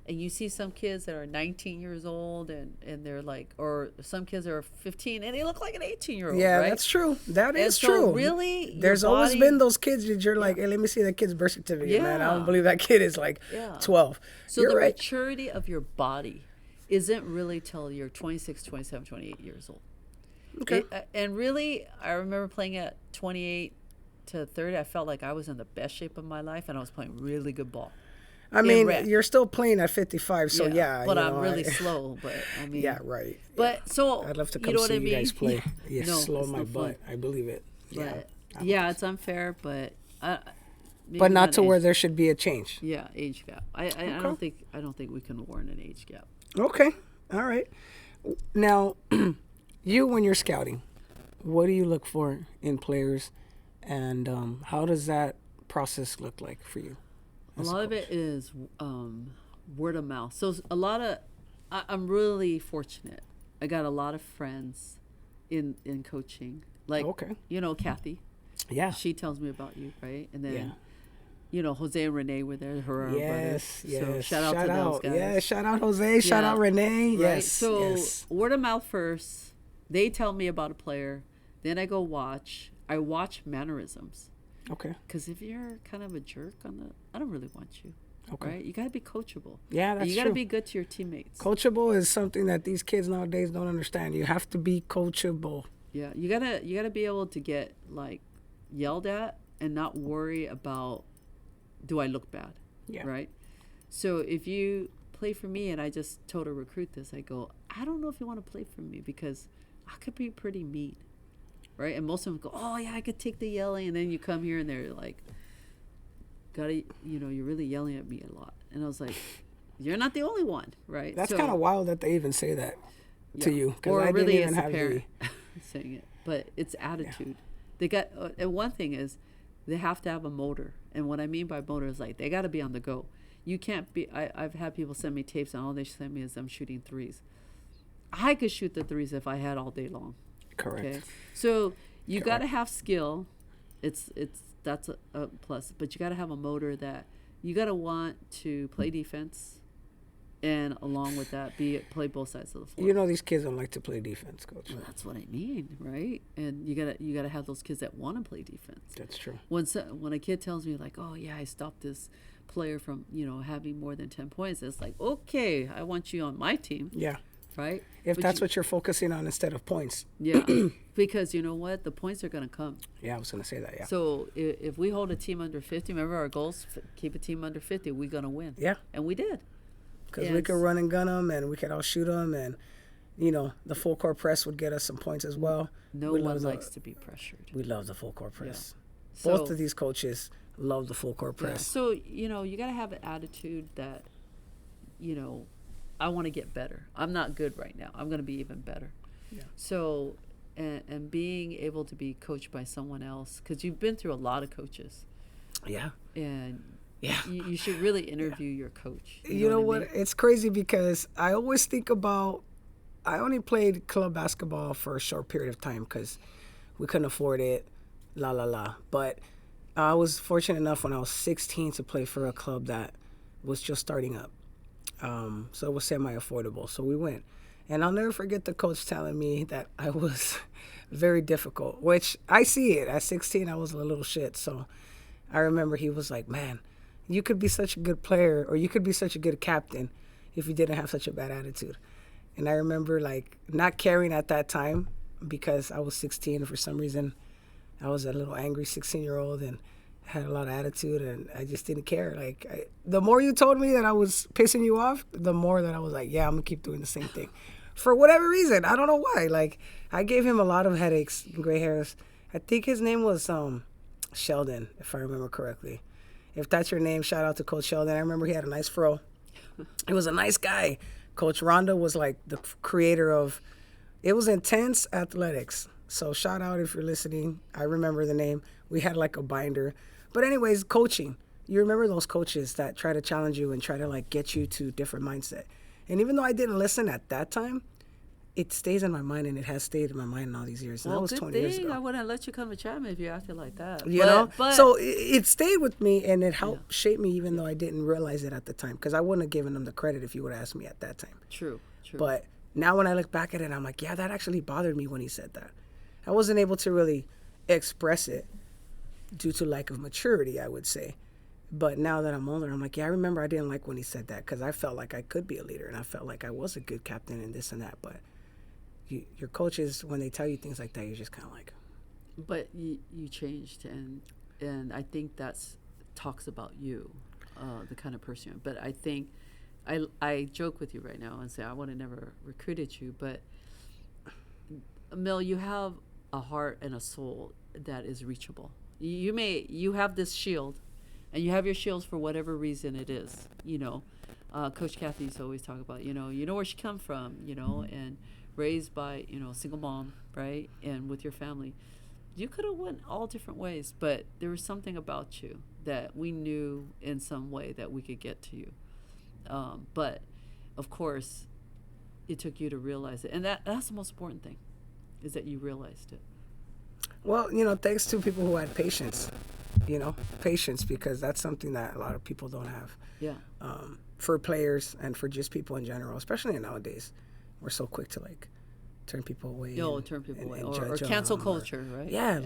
and you see some kids that are 19 years old and they're like, or some kids are 15 and they look like an 18-year-old. Yeah, right? that's true. That is so true. Really, there's always been those kids that you're like, hey, let me see that kid's birth certificate, man. I don't believe that kid is like 12. So you're the right. maturity of your body isn't really till you're 26, 27, 28 years old. Okay. And really, I remember playing at 28 to 30. I felt like I was in the best shape of my life, and I was playing really good ball. I mean, you're still playing at 55, so yeah. But I'm really slow. But I mean, yeah, right. But so I'd love to come see you guys play. Yeah, slow my butt. I believe it. But, yeah, it's unfair, but but not to where there should be a change. Yeah, age gap. I don't think we can warrant an age gap. Okay, all right. Now, you when you're scouting, what do you look for in players, and how does that process look like for you? A lot of it is word of mouth. So a lot of, I'm really fortunate. I got a lot of friends in coaching. Like, Kathy. Yeah. She tells me about you, right? And then, Jose and Renee were there. Her brothers. Yes. So shout out to those guys. Yeah, shout out Jose. Shout out Renee. Right? Yes. So word of mouth first. They tell me about a player. Then I go watch. I watch mannerisms. Okay. Because if you're kind of a jerk I don't really want you. Okay. Right? You got to be coachable. Yeah, that's true. You got to be good to your teammates. Coachable is something that these kids nowadays don't understand. You have to be coachable. Yeah, you gotta be able to get like yelled at and not worry about, do I look bad? Yeah. Right. So if you play for me, and I just told a recruit this, I go, I don't know if you want to play for me because I could be pretty mean. Right? And most of them go, oh, yeah, I could take the yelling. And then you come here and they're like, you're really yelling at me a lot. And I was like, you're not the only one, right? That's kind of wild that they even say that to you. Or I really didn't even as a have parent saying it. But it's attitude. Yeah. They got, and one thing is they have to have a motor. And what I mean by motor is like, they got to be on the go. You can't be, I've had people send me tapes and all they send me is them shooting threes. I could shoot the threes if I had all day long. Correct. Okay? So you got to have skill. That's a plus, but you got to have a motor that you got to want to play defense, and along with that, play both sides of the floor. These kids don't like to play defense, Coach. Well, that's what I mean, right? And you gotta have those kids that want to play defense. That's true. When a kid tells me like, oh yeah, I stopped this player from having more than 10 points, it's like, okay, I want you on my team. Yeah. Right? If that's what you're focusing on instead of points. Yeah. Because you know what? The points are going to come. Yeah, I was going to say that, yeah. So if we hold a team under 50, remember our goals, keep a team under 50, we're going to win. Yeah. And we did. Because we could run and gun them, and we could all shoot them, and, the full court press would get us some points as well. No one likes to be pressured. We love the full court press. Yeah. Both of these coaches love the full court press. Yeah. So, you got to have an attitude that, I want to get better. I'm not good right now. I'm going to be even better. Yeah. So, and being able to be coached by someone else, because you've been through a lot of coaches. Yeah. And you should really interview your coach. You know what? I mean? It's crazy because I always think about, I only played club basketball for a short period of time because we couldn't afford it, But I was fortunate enough when I was 16 to play for a club that was just starting up. So it was semi-affordable. So we went. And I'll never forget the coach telling me that I was very difficult, which I see it. At 16, I was a little shit. So I remember he was like, man, you could be such a good player or you could be such a good captain if you didn't have such a bad attitude. And I remember like not caring at that time because I was 16 for some reason. I was a little angry 16-year-old and had a lot of attitude, and I just didn't care. Like, the more you told me that I was pissing you off, the more that I was like, yeah, I'm going to keep doing the same thing. For whatever reason. I don't know why. Like, I gave him a lot of headaches and gray hairs. I think his name was Sheldon, if I remember correctly. If that's your name, shout out to Coach Sheldon. I remember he had a nice fro. He was a nice guy. Coach Ronda was like the creator of It was Intense Athletics. So shout out if you're listening. I remember the name. We had like a binder. But anyways, coaching. You remember those coaches that try to challenge you and try to like get you to different mindset. And even though I didn't listen at that time, it stays in my mind, and it has stayed in my mind in all these years. And Well, that was good 20 years thing ago. I wouldn't let you come to Chapman if you acted like that. You know? But So it stayed with me, and it helped shape me, even though I didn't realize it at the time. Because I wouldn't have given them the credit if you would have asked me at that time. true. But now when I look back at it, I'm like, yeah, that actually bothered me when he said that. I wasn't able to really express it due to lack of maturity, I would say. But now that I'm older, I'm like, yeah, I remember I didn't like when he said that, because I felt like I could be a leader, and I felt like I was a good captain and this and that. But your coaches, when they tell you things like that, you're just kind of like, But you changed, and I think that's talks about you, the kind of person you are. But I think I joke with you right now and say I would have never recruited you, but Mel, you have a heart and a soul that is reachable. You have this shield, and you have your shields for whatever reason it is. Coach Kathy used to always talk about you know where she come from, and raised by a single mom, right, and with your family. You could have went all different ways, but there was something about you that we knew in some way that we could get to you. But of course, it took you to realize it, and that's the most important thing, is that you realized it. well, thanks to people who had patience, patience, because that's something that a lot of people don't have. Yeah. For players and for just people in general, especially nowadays, we're so quick to like turn people away. Turn people away, and or judge cancel them, culture, right? Yeah,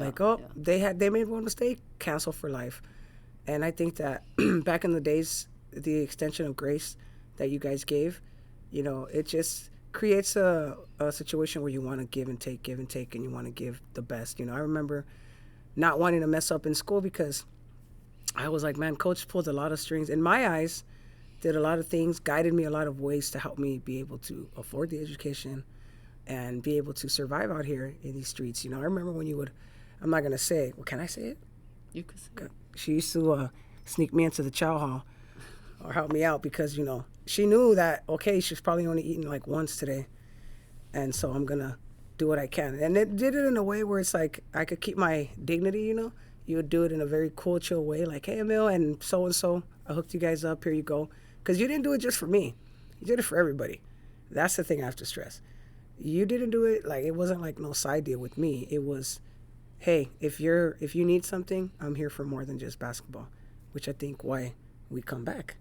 they made one mistake, cancel for life. And I think that back in the days, the extension of grace that you guys gave, it just creates a situation where you want to give and take, and you want to give the best. I remember not wanting to mess up in school, because I was like, man, coach pulled a lot of strings in my eyes, did a lot of things, guided me a lot of ways to help me be able to afford the education and be able to survive out here in these streets. I remember when you would, I'm not going to say, well, can I say it? You could say it. She used to sneak me into the chow hall or help me out, because, she knew that, okay, she's probably only eating like once today. And so I'm going to do what I can. And it did it in a way where it's like I could keep my dignity, You would do it in a very cool, chill way, like, hey, Emil, and so, I hooked you guys up, here you go. Because you didn't do it just for me. You did it for everybody. That's the thing I have to stress. You didn't do it, like, it wasn't like no side deal with me. It was, hey, if you need something, I'm here for more than just basketball, which I think why we come back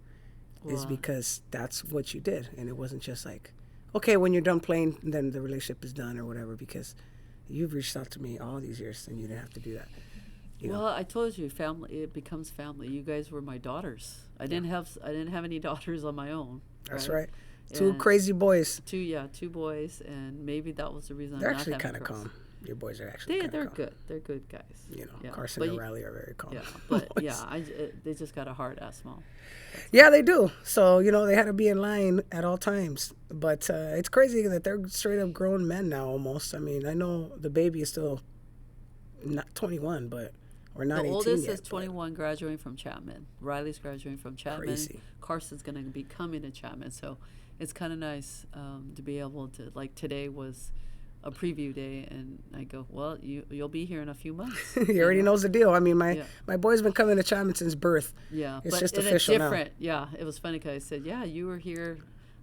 is because that's what you did. And it wasn't just like, okay, when you're done playing, then the relationship is done or whatever, because you've reached out to me all these years and you didn't have to do that. Well, I told you, family, it becomes family. You guys were my daughters. I didn't have any daughters on my own. That's right. Two crazy boys. Two boys, and maybe that was the reason. They're actually kind of calm. Your boys are actually they're calm. Good. They're good guys. Carson and Riley are very calm. Yeah, but they just got a heart as small. Yeah, they do. So, they had to be in line at all times. But it's crazy that they're straight up grown men now almost. I mean, I know the baby is still not 21, but or not 18 yet. The oldest is 21, graduating from Chapman. Riley's graduating from Chapman. Crazy. Carson's going to be coming to Chapman. So it's kind of nice to be able to, like, today was a preview day, and I go, well, you'll be here in a few months. He already knows the deal. I mean, my boy's been coming to Chapman since birth. Yeah, it's but just official it's different. now. Yeah, it was funny because I said, yeah, you were here.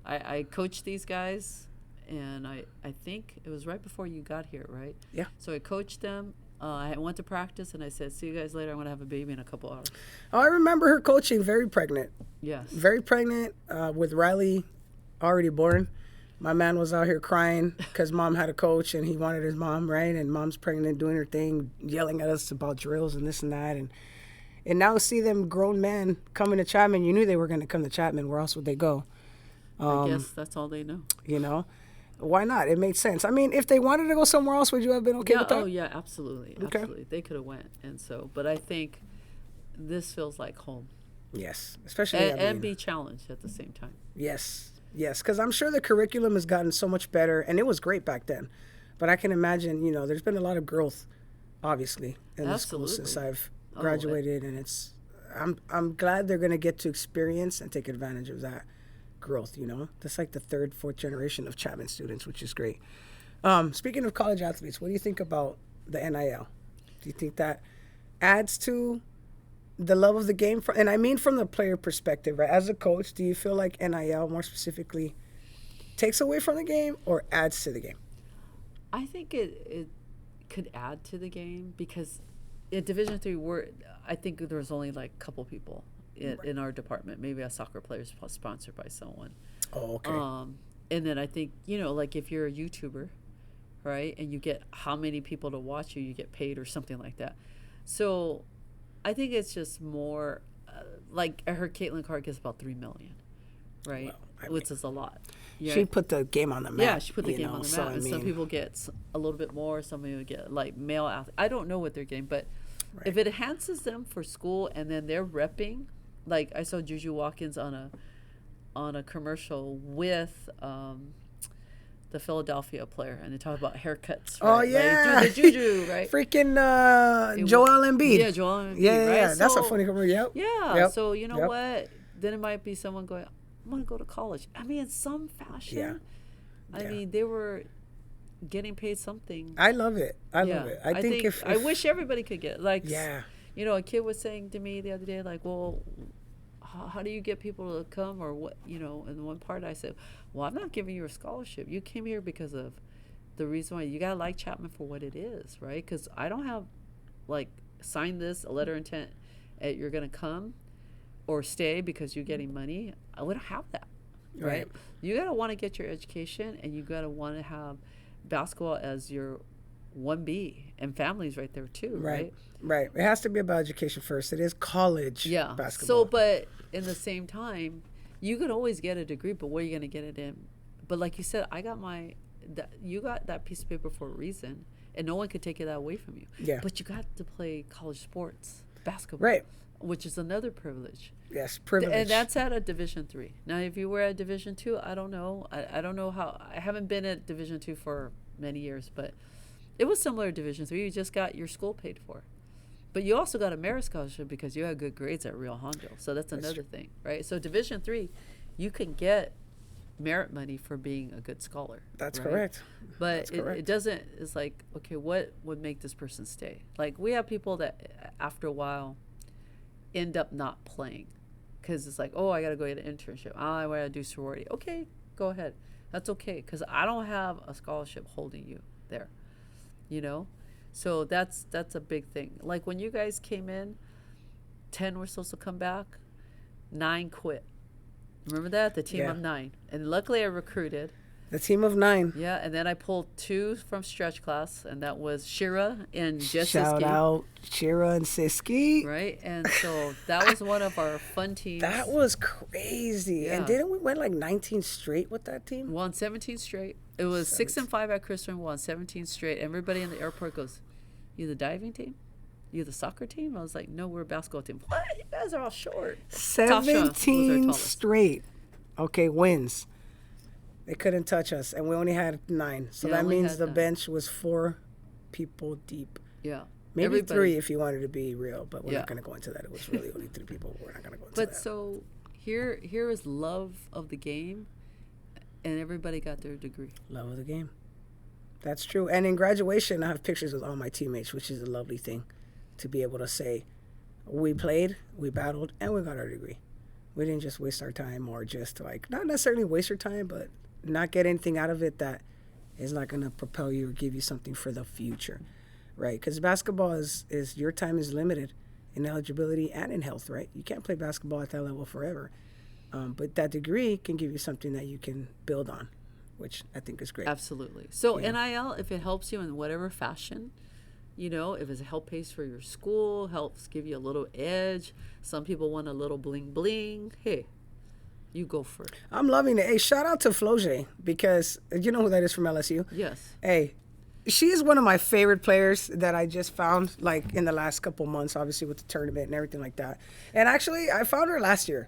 I coached these guys, and I think it was right before you got here, right? Yeah. So I coached them. I went to practice, and I said, see you guys later. I'm going to have a baby in a couple hours. Oh, I remember her coaching, very pregnant. Yes. Very pregnant, with Riley already born. My man was out here crying because mom had a coach and he wanted his mom, right? And mom's pregnant, doing her thing, yelling at us about drills and this and that. And now see them grown men coming to Chapman. You knew they were going to come to Chapman. Where else would they go? I guess that's all they know. Why not? It made sense. I mean, if they wanted to go somewhere else, would you have been okay with that? Oh, yeah, absolutely. Okay. Absolutely. They could have went. And so, but I think this feels like home. Yes. Especially and be challenged at the same time. Yes. Yes, because I'm sure the curriculum has gotten so much better, and it was great back then. But I can imagine, there's been a lot of growth, obviously, in the school since I've graduated, and I'm glad they're going to get to experience and take advantage of that growth. That's like the third, fourth generation of Chapman students, which is great. Speaking of college athletes, what do you think about the NIL? Do you think that adds to the love of the game? And I mean from the player perspective, right? As a coach, do you feel like NIL more specifically takes away from the game or adds to the game? I think it could add to the game because in Division III, I think there's only like a couple people in our department. Maybe a soccer player is sponsored by someone. Oh, okay. And then I think, like if you're a YouTuber, right, and you get how many people to watch you, you get paid or something like that. So I think it's just more like I heard Caitlin Clark gets about $3 million, right? Well, which is a lot. Yeah. She put the game on the map. Yeah, she put the game on the map. And some people get a little bit more. Some people get like male athletes. I don't know what they're getting, but if it enhances them for school and then they're repping, like I saw Juju Watkins on a commercial with the Philadelphia player, and they talk about haircuts. Right? Oh yeah, like, the Juju, right? Freaking Joel Embiid. Yeah, Joel Embiid. Yeah, right? yeah. That's a funny commercial. Yep. Yeah. Yep. So you know what? Then it might be someone going, "I'm gonna go to college." I mean, in some fashion. Yeah. I mean, they were getting paid something. I love it. I love it. I think if I wish everybody could get like. Yeah. A kid was saying to me the other day, like, well, how do you get people to come or what, in one part I said, well, I'm not giving you a scholarship. You came here because of the reason why you got to like Chapman for what it is, right? Because I don't have, like, sign this, a letter of intent, you're going to come or stay because you're getting money. I wouldn't have that, right? You got to want to get your education and you got to want to have basketball as your 1B and families right there too, right? Right. It has to be about education first. It is college basketball. So, but in the same time, you could always get a degree, but where are you going to get it in? But like you said, you got that piece of paper for a reason, and no one could take it away from you. Yeah. But you got to play college sports, basketball. Right. Which is another privilege. Yes, privilege. And that's at a Division III. Now, if you were at Division II, I don't know. I don't know how. I haven't been at Division II for many years, but it was similar to Division III. You just got your school paid for. But you also got a merit scholarship because you had good grades at Rio Hondo. So that's another thing, right? So Division III, you can get merit money for being a good scholar. That's right? correct. But it doesn't, it's like, okay, what would make this person stay? Like we have people that after a while end up not playing because it's like, oh, I got to go get an internship. Oh, I want to do sorority. Okay, go ahead. That's okay because I don't have a scholarship holding you there, So that's a big thing. Like when you guys came in, 10 were supposed to come back, 9 quit. Remember that? The team of 9. And luckily I recruited. The team of 9. Yeah, and then I pulled 2 from stretch class, and that was Shira and Jessiski. Shout out Shira and Siski. Right, and so that was one of our fun teams. That was crazy. Yeah. And didn't we win like 19 straight with that team? Won 17 straight. It was 6 and 5 at Christian, won 17 straight. Everybody in the airport goes, "You the diving team? You the soccer team?" I was like, "No, we're a basketball team." What? You guys are all short. 17 straight. Okay, wins. They couldn't touch us, and we only had 9. So that means the bench was 4 people deep. Yeah. Maybe 3 if you wanted to be real, but we're not going to go into that. It was really only 3 people. We're not going to go into that. But so here is love of the game, and everybody got their degree. Love of the game. That's true. And in graduation, I have pictures with all my teammates, which is a lovely thing to be able to say, we played, we battled, and we got our degree. We didn't just waste our time or just like, not necessarily waste your time, but not get anything out of it that is not going to propel you or give you something for the future, right? Because basketball is your time is limited in eligibility and in health, right? You can't play basketball at that level forever. But that degree can give you something that you can build on, which I think is great. Absolutely. So NIL, if it helps you in whatever fashion, if it's a help pace for your school, helps give you a little edge. Some people want a little bling bling. Hey, you go for it. I'm loving it. Hey, shout out to Floje because you know who that is from LSU? Yes. Hey, she is one of my favorite players that I just found like in the last couple months, obviously with the tournament and everything like that. And actually, I found her last year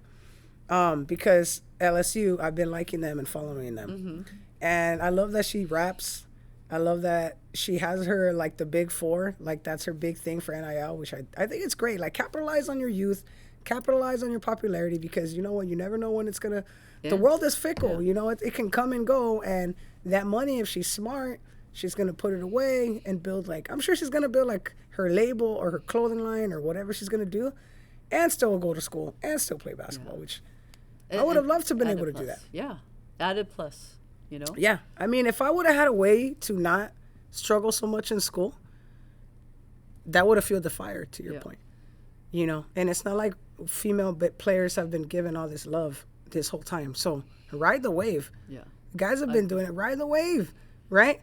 because LSU, I've been liking them and following them. Mm-hmm. And I love that she raps. I love that she has her, like, the big 4. Like, that's her big thing for NIL, which I think it's great. Like, capitalize on your youth. Capitalize on your popularity because, you know what, you never know when it's going to – the world is fickle. Yeah. It can come and go. And that money, if she's smart, She's going to put it away and build like, I'm sure she's going to build like her label or her clothing line or whatever she's going to do and still go to school and still play basketball, which I would have loved to have been able to do that. Yeah. Added plus, you know? Yeah. I mean, if I would have had a way to not struggle so much in school, that would have fueled the fire, to your point. You know, and it's not like female players have been given all this love this whole time. So ride the wave. Yeah. Guys have been doing it. Ride the wave, right?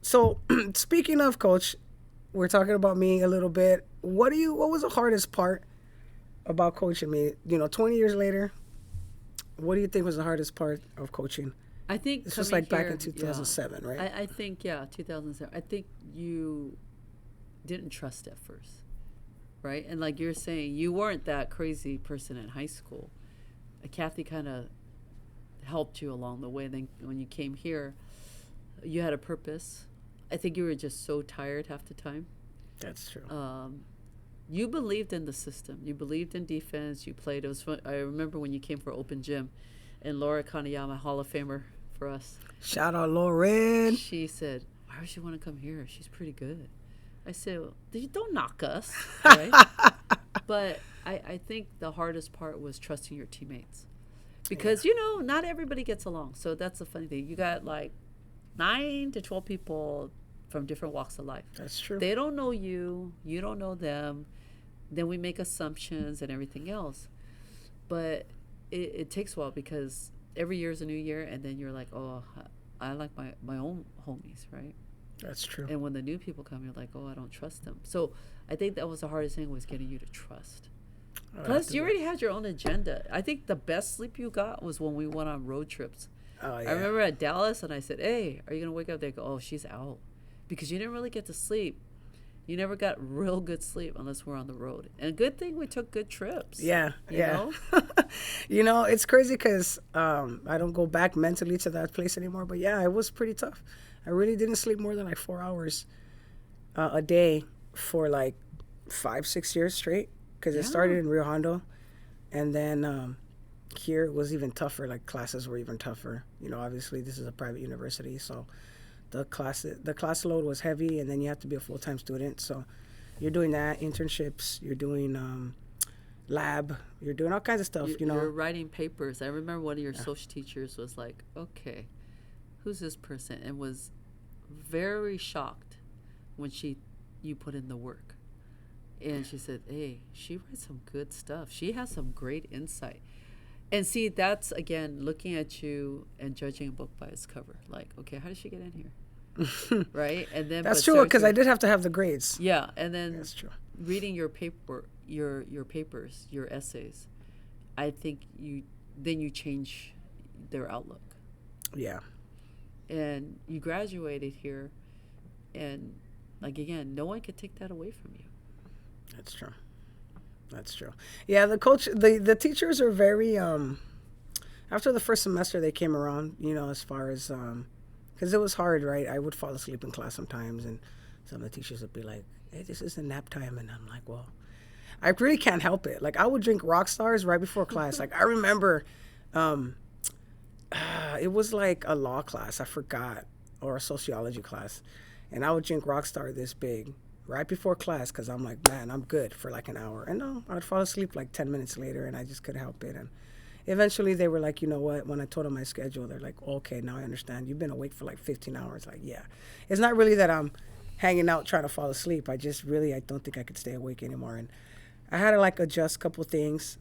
So speaking of, Coach, we're talking about me a little bit. What was the hardest part about coaching me? You know, 20 years later, what do you think was the hardest part of coaching? I think this was like back in 2007, right? I think 2007. I think you didn't trust at first, right? And like you're saying, you weren't that crazy person in high school. Kathy kind of helped you along the way. Then when you came here, you had a purpose. I think you were just so tired half the time. That's true. You believed in the system. You believed in defense. You played. It was fun. I remember when you came for open gym, and Laura Kanayama, Hall of Famer for us. Shout out Lauren. She said, "Why would you want to come here? She's pretty good." I said, well, don't knock us, right? But I think the hardest part was trusting your teammates. Because, you know, not everybody gets along. So that's the funny thing. You got like 9 to 12 people from different walks of life. That's true. They don't know you. You don't know them. Then we make assumptions and everything else. But it takes a while because every year is a new year. And then you're like, oh, I like my own homies, right? That's true. And when the new people come, you're like, oh, I don't trust them. So I think that was the hardest thing, was getting you to trust. Plus, you already had your own agenda. I think the best sleep you got was when we went on road trips. Oh, yeah. I remember at Dallas, and I said, hey, are you going to wake up? They go, oh, she's out. Because you didn't really get to sleep. You never got real good sleep unless we're on the road. And a good thing we took good trips. Yeah, you yeah. know? You know, it's crazy because I don't go back mentally to that place anymore. But, yeah, it was pretty tough. I really didn't sleep more than like 4 hours a day for like 5-6 years straight. Because it started in Rio Hondo. And then here it was even tougher. Like classes were even tougher. You know, obviously this is a private university. So the class load was heavy. And then you have to be a full-time student. So you're doing that, internships. You're doing lab. You're doing all kinds of stuff, you know. You're writing papers. I remember one of your social teachers was like, okay, who's this person? And was very shocked when you put in the work. And she said, hey, she writes some good stuff. She has some great insight. And see, that's, again, looking at you and judging a book by its cover. Like, okay, how did she get in here? Right? And then that's true, because I did have to have the grades. Yeah, and then that's true. Reading your paper, your papers, your essays, I think you change their outlook. Yeah. And you graduated here, and like, again, no one could take that away from you. That's true. That's true. Yeah, the teachers are very after the first semester they came around, you know, as far as because it was hard, right? I would fall asleep in class sometimes, and some of the teachers would be like, hey, this isn't nap time, and I'm like, well, I really can't help it. Like, I would drink Rock Stars right before class. Like, I remember it was like a law class, I forgot, or a sociology class, and I would drink Rockstar this big right before class because I'm like, man, I'm good for like an hour. And no, I'd fall asleep like 10 minutes later, and I just couldn't help it. And eventually they were like, you know what, when I told them my schedule, they're like, okay, now I understand. You've been awake for like 15 hours. Like, yeah. It's not really that I'm hanging out trying to fall asleep. I don't think I could stay awake anymore. And I had to like adjust a couple things.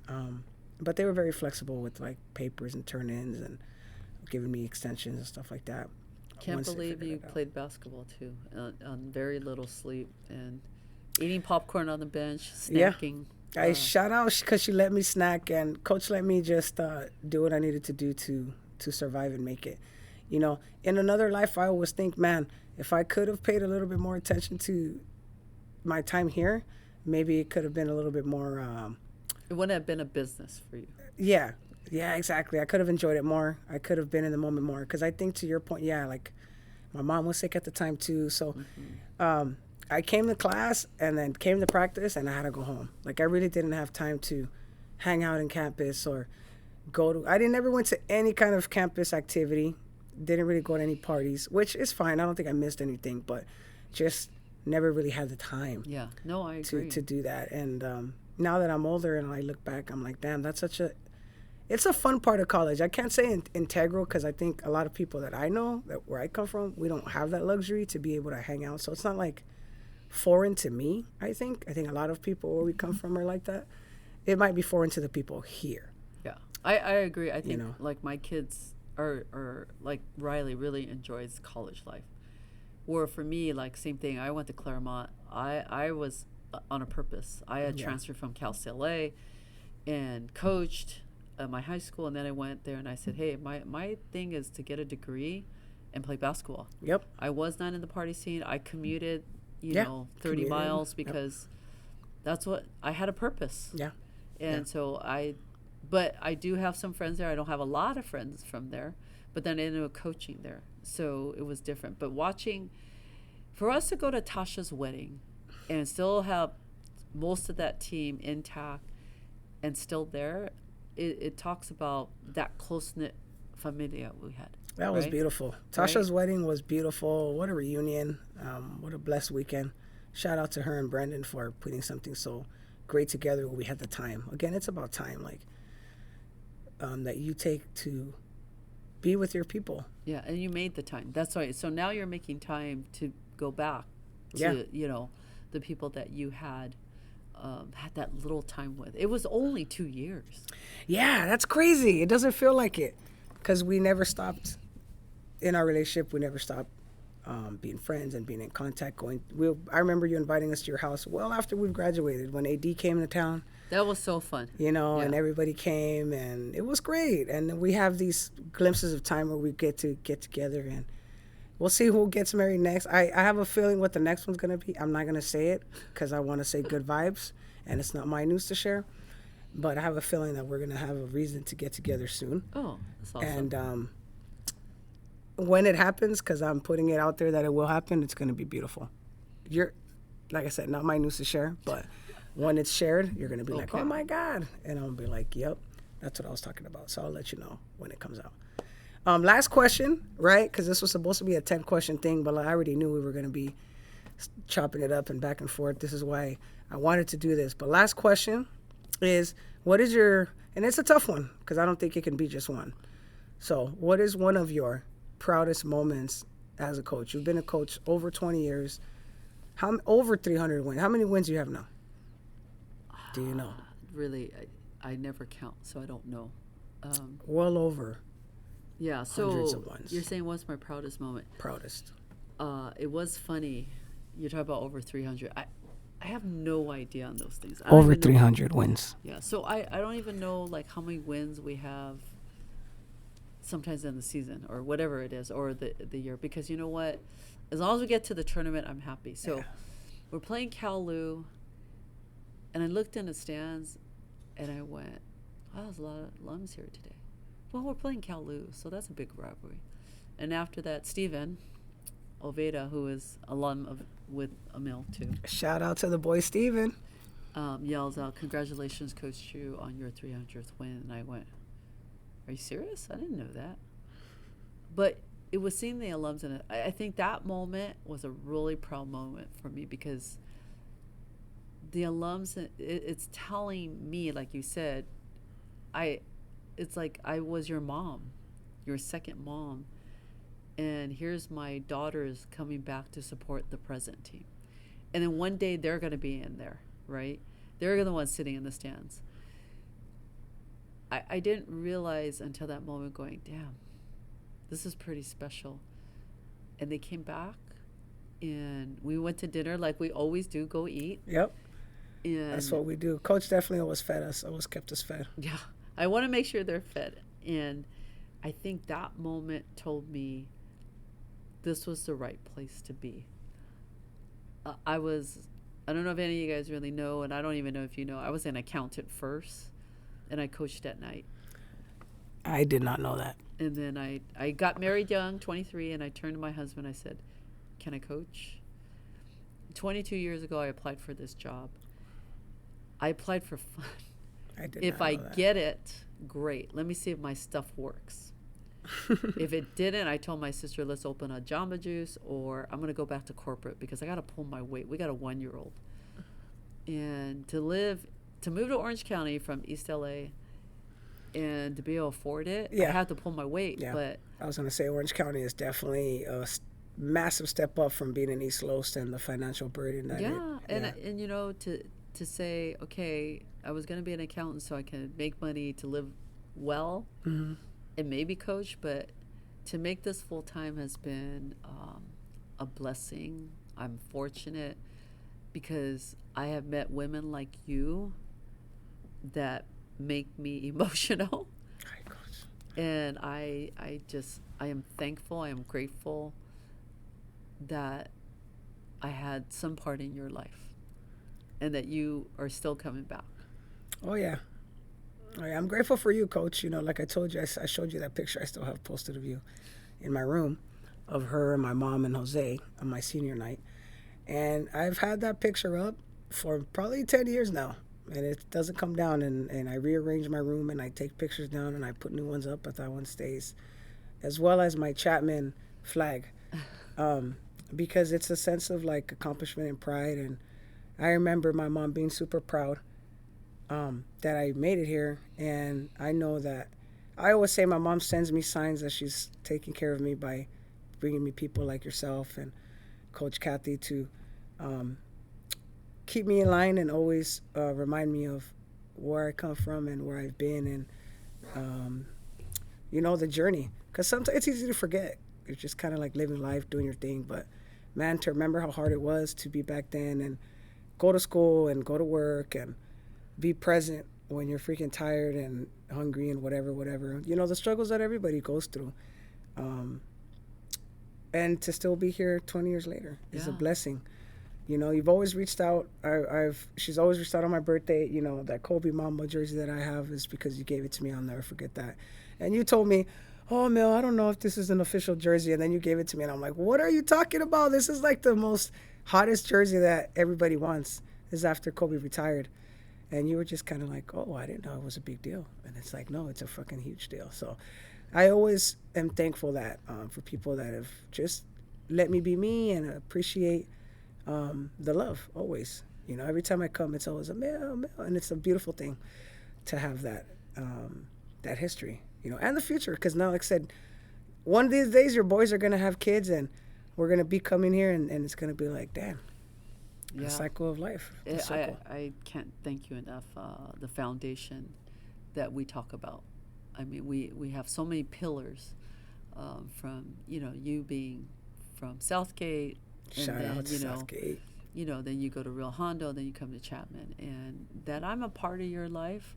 But they were very flexible with like papers and turn-ins and giving me extensions and stuff like that. Can't believe you played basketball too, on very little sleep and eating popcorn on the bench, snacking. Yeah. I shout out because she let me snack, and Coach let me just do what I needed to do to survive and make it. You know, in another life, I always think, man, if I could have paid a little bit more attention to my time here, maybe it could have been a little bit more. It wouldn't have been a business for you. Yeah. Yeah, exactly. I could have enjoyed it more. I could have been in the moment more. Because I think, to your point, yeah, like my mom was sick at the time too. So I came to class and then came to practice, and I had to go home. Like, I really didn't have time to hang out in campus or I never went to any kind of campus activity. didn't really go to any parties, which is fine. I don't think I missed anything, but just never really had the time Yeah. No, I agree. to do that. And now that I'm older and I look back, I'm like, damn, it's a fun part of college. I can't say integral because I think a lot of people that I know, that where I come from, we don't have that luxury to be able to hang out. So it's not like foreign to me, I think. I think a lot of people where we come from are like that. It might be foreign to the people here. Yeah. I agree. I think, know. like, my kids are like Riley really enjoys college life. Or for me, like, same thing. I went to Claremont. I was on a purpose. I had Yeah. transferred from Cal State LA and coached at my high school, and then I went there and I said, hey, my thing is to get a degree and play basketball. Yep. I was not in the party scene. I commuted, Yeah, 30 commuted. miles Yep. because that's what I had a purpose. Yeah. And Yeah. so but I do have some friends there. I don't have a lot of friends from there, but then I ended up coaching there. So it was different. But for us to go to Tasha's wedding and still have most of that team intact and still there, it talks about that close-knit familia we had. That was right? beautiful. Tasha's wedding was beautiful. What a reunion. What a blessed weekend. Shout out to her and Brendan for putting something so great together when we had the time. Again, it's about time, like that you take to be with your people. Yeah, and you made the time. That's right. So now you're making time to go back to, Yeah. The people that you had that little time with. It was only 2 years. Yeah, that's crazy. It doesn't feel like it because we never stopped in our relationship. We never stopped being friends and being in contact. I remember you inviting us to your house well after we graduated when AD came to town. That was so fun. And Yeah. everybody came and it was great. And we have these glimpses of time where we get together and we'll see who gets married next. I have a feeling what the next one's going to be. I'm not going to say it because I want to say good vibes and it's not my news to share. But I have a feeling that we're going to have a reason to get together soon. Oh, that's awesome. And when it happens, because I'm putting it out there that it will happen, it's going to be beautiful. Like I said, not my news to share, but when it's shared, you're going to be like, oh my God. And I'll be like, yep, that's what I was talking about. So I'll let you know when it comes out. Last question, right? Because this was supposed to be a 10-question thing, but I already knew we were going to be chopping it up and back and forth. This is why I wanted to do this. But last question is, and it's a tough one because I don't think it can be just one. So what is one of your proudest moments as a coach? You've been a coach over 20 years. Over 300 wins. How many wins do you have now? Do you know? Really, I never count, so I don't know. Well over. Yeah, so hundreds of ones. You're saying what's my proudest moment? Proudest. It was funny. You're talking about over 300. I have no idea on those things. Over 300 wins. Yeah, so I don't even know like how many wins we have sometimes in the season or whatever it is or the year, because you know what? As long as we get to the tournament, I'm happy. So we're playing Cal Lu, and I looked in the stands and I went, wow, there's a lot of alums here today. Well, we're playing Cal Lu, so that's a big rivalry. And after that, Steven Oveda, who is alum with Emil too. Shout out to the boy Steven. Yells out, congratulations, Coach Jue, on your 300th win. And I went, are you serious? I didn't know that. But it was seeing the alums in it. I think that moment was a really proud moment for me because the alums, it's telling me, like you said, it's like I was your mom, your second mom. And here's my daughters coming back to support the present team. And then one day they're going to be in there, right? They're the ones sitting in the stands. I didn't realize until that moment going, damn, this is pretty special. And they came back and we went to dinner like we always do, go eat. Yep. And that's what we do. Coach definitely always fed us, always kept us fed. Yeah. I want to make sure they're fed. And I think that moment told me this was the right place to be. I don't know if any of you guys really know, and I don't even know if you know, I was an accountant first, and I coached at night. I did not know that. And then I got married young, 23, and I turned to my husband. I said, can I coach? 22 years ago, I applied for this job. I applied for fun. I did If not I know that. get it, great. Let me see if my stuff works. If it didn't, I told my sister, let's open a Jamba Juice, or I'm going to go back to corporate because I got to pull my weight. We got a 1-year-old. And to move to Orange County from East LA and to be able to afford it, I have to pull my weight. Yeah. But I was going to say Orange County is definitely a massive step up from being in East Los and the financial burden that and you know, to say, okay, I was going to be an accountant so I can make money to live well and maybe coach, but to make this full time has been a blessing. I'm fortunate because I have met women like you that make me emotional. And I am thankful, I am grateful that I had some part in your life and that you are still coming back. Oh yeah. I'm grateful for you, Coach. You know, like I told you, I showed you that picture I still have posted of you in my room of her and my mom and Jose on my senior night. And I've had that picture up for probably 10 years now. And it doesn't come down. And I rearrange my room and I take pictures down and I put new ones up, but that one stays. As well as my Chapman flag. Because it's a sense of like accomplishment and pride. And I remember my mom being super proud that I made it here. And I know that I always say my mom sends me signs that she's taking care of me by bringing me people like yourself and Coach Kathy to keep me in line and always remind me of where I come from and where I've been and, you know, the journey. Because sometimes it's easy to forget. It's just kind of like living life, doing your thing. But, man, to remember how hard it was to be back then and go to school and go to work and be present when you're freaking tired and hungry and whatever. You know, the struggles that everybody goes through. And to still be here 20 years later is a blessing. You know, you've always reached out. She's always reached out on my birthday. You know, that Kobe Mamba jersey that I have is because you gave it to me. I'll never forget that. And you told me, oh, Mel, I don't know if this is an official jersey. And then you gave it to me. And I'm like, what are you talking about? This is like the most hottest jersey that everybody wants. This is after Kobe retired. And you were just kind of like, oh, I didn't know it was a big deal. And it's like, no, it's a fucking huge deal. So I always am thankful that for people that have just let me be me and appreciate the love always. You know, every time I come, it's always a Mel, and it's a beautiful thing to have that that history, you know, and the future. Because now, like I said, one of these days your boys are gonna have kids, and we're gonna be coming here, and it's gonna be like, damn, the cycle of life. I can't thank you enough. The foundation that we talk about. I mean, we have so many pillars from, you know, you being from Southgate. And Shout then, out to Southgate. You know, then you go to Real Hondo, then you come to Chapman. And that I'm a part of your life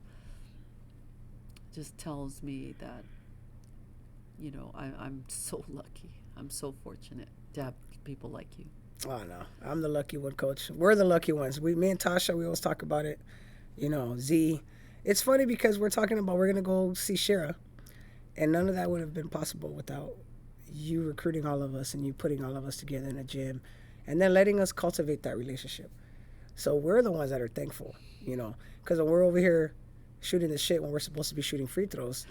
just tells me that, you know, I'm so lucky. I'm so fortunate to have people like you. Oh, no. I'm the lucky one, Coach. We're the lucky ones. Me and Tasha, we always talk about it. You know, Z. It's funny because we're talking about we're going to go see Shira. And none of that would have been possible without you recruiting all of us and you putting all of us together in a gym and then letting us cultivate that relationship. So we're the ones that are thankful, you know, because when we're over here shooting the shit when we're supposed to be shooting free throws,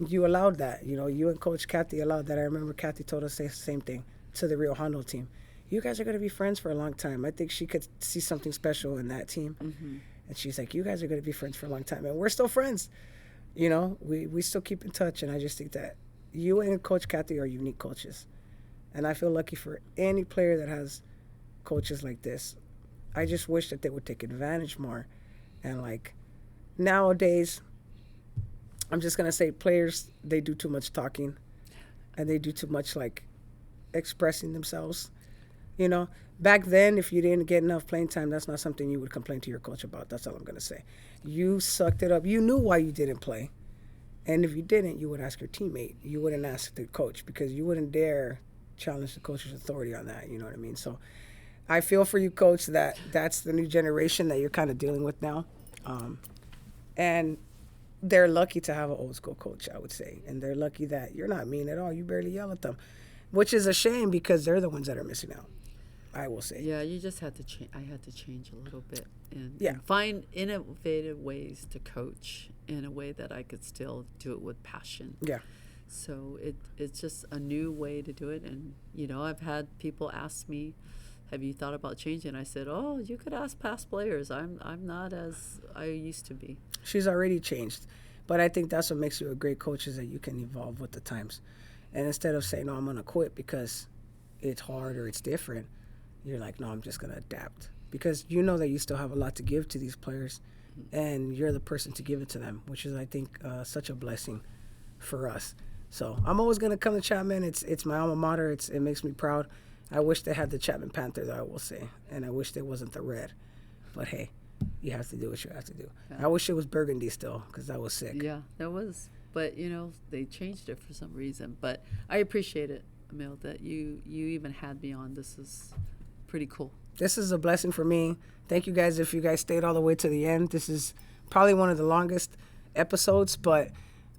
you allowed that. You know, you and Coach Kathy allowed that. I remember Kathy told us the same thing to the Rio Hondo team. You guys are going to be friends for a long time. I think she could see something special in that team. Mm-hmm. And she's like, you guys are going to be friends for a long time. And we're still friends. You know, we still keep in touch. And I just think that you and Coach Kathy are unique coaches. And I feel lucky for any player that has coaches like this. I just wish that they would take advantage more. And, like, nowadays, I'm just going to say players, they do too much talking. And they do too much, like, expressing themselves. You know, back then, if you didn't get enough playing time, that's not something you would complain to your coach about. That's all I'm going to say. You sucked it up. You knew why you didn't play. And if you didn't, you would ask your teammate. You wouldn't ask the coach because you wouldn't dare challenge the coach's authority on that. You know what I mean? So I feel for you, Coach, that that's the new generation that you're kind of dealing with now. And they're lucky to have an old school coach, I would say. And they're lucky that you're not mean at all. You barely yell at them, which is a shame because they're the ones that are missing out, I will say. Yeah, you just had to change. I had to change a little bit and find innovative ways to coach in a way that I could still do it with passion. Yeah. So it's just a new way to do it. And, I've had people ask me, have you thought about changing? I said, oh, you could ask past players. I'm not as I used to be. She's already changed. But I think that's what makes you a great coach, is that you can evolve with the times. And instead of saying, no, I'm going to quit because it's hard or it's different, you're like, no, I'm just going to adapt. Because you know that you still have a lot to give to these players, and you're the person to give it to them, which is, I think, such a blessing for us. So I'm always going to come to Chapman. It's my alma mater. It makes me proud. I wish they had the Chapman Panther, though, I will say. And I wish there wasn't the red. But, hey, you have to do what you have to do. Yeah. I wish it was burgundy still, because that was sick. Yeah, that was. But, they changed it for some reason. But I appreciate it, Emil, that you even had me on. This is pretty cool. This is a blessing for me. Thank you guys if you guys stayed all the way to the end. This is probably one of the longest episodes, but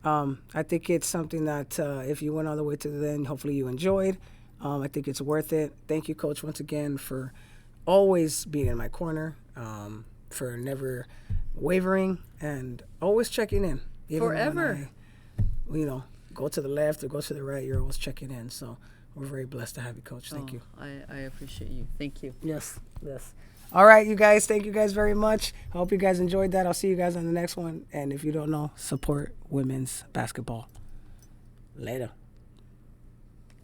I think it's something that if you went all the way to the end, hopefully you enjoyed. I think it's worth it. Thank you, Coach, once again for always being in my corner, for never wavering and always checking in. Even forever. When I, go to the left or go to the right, you're always checking in. So we're very blessed to have you, Coach. Thank you. I appreciate you. Thank you. Yes. All right, you guys. Thank you guys very much. I hope you guys enjoyed that. I'll see you guys on the next one. And if you don't know, support women's basketball. Later.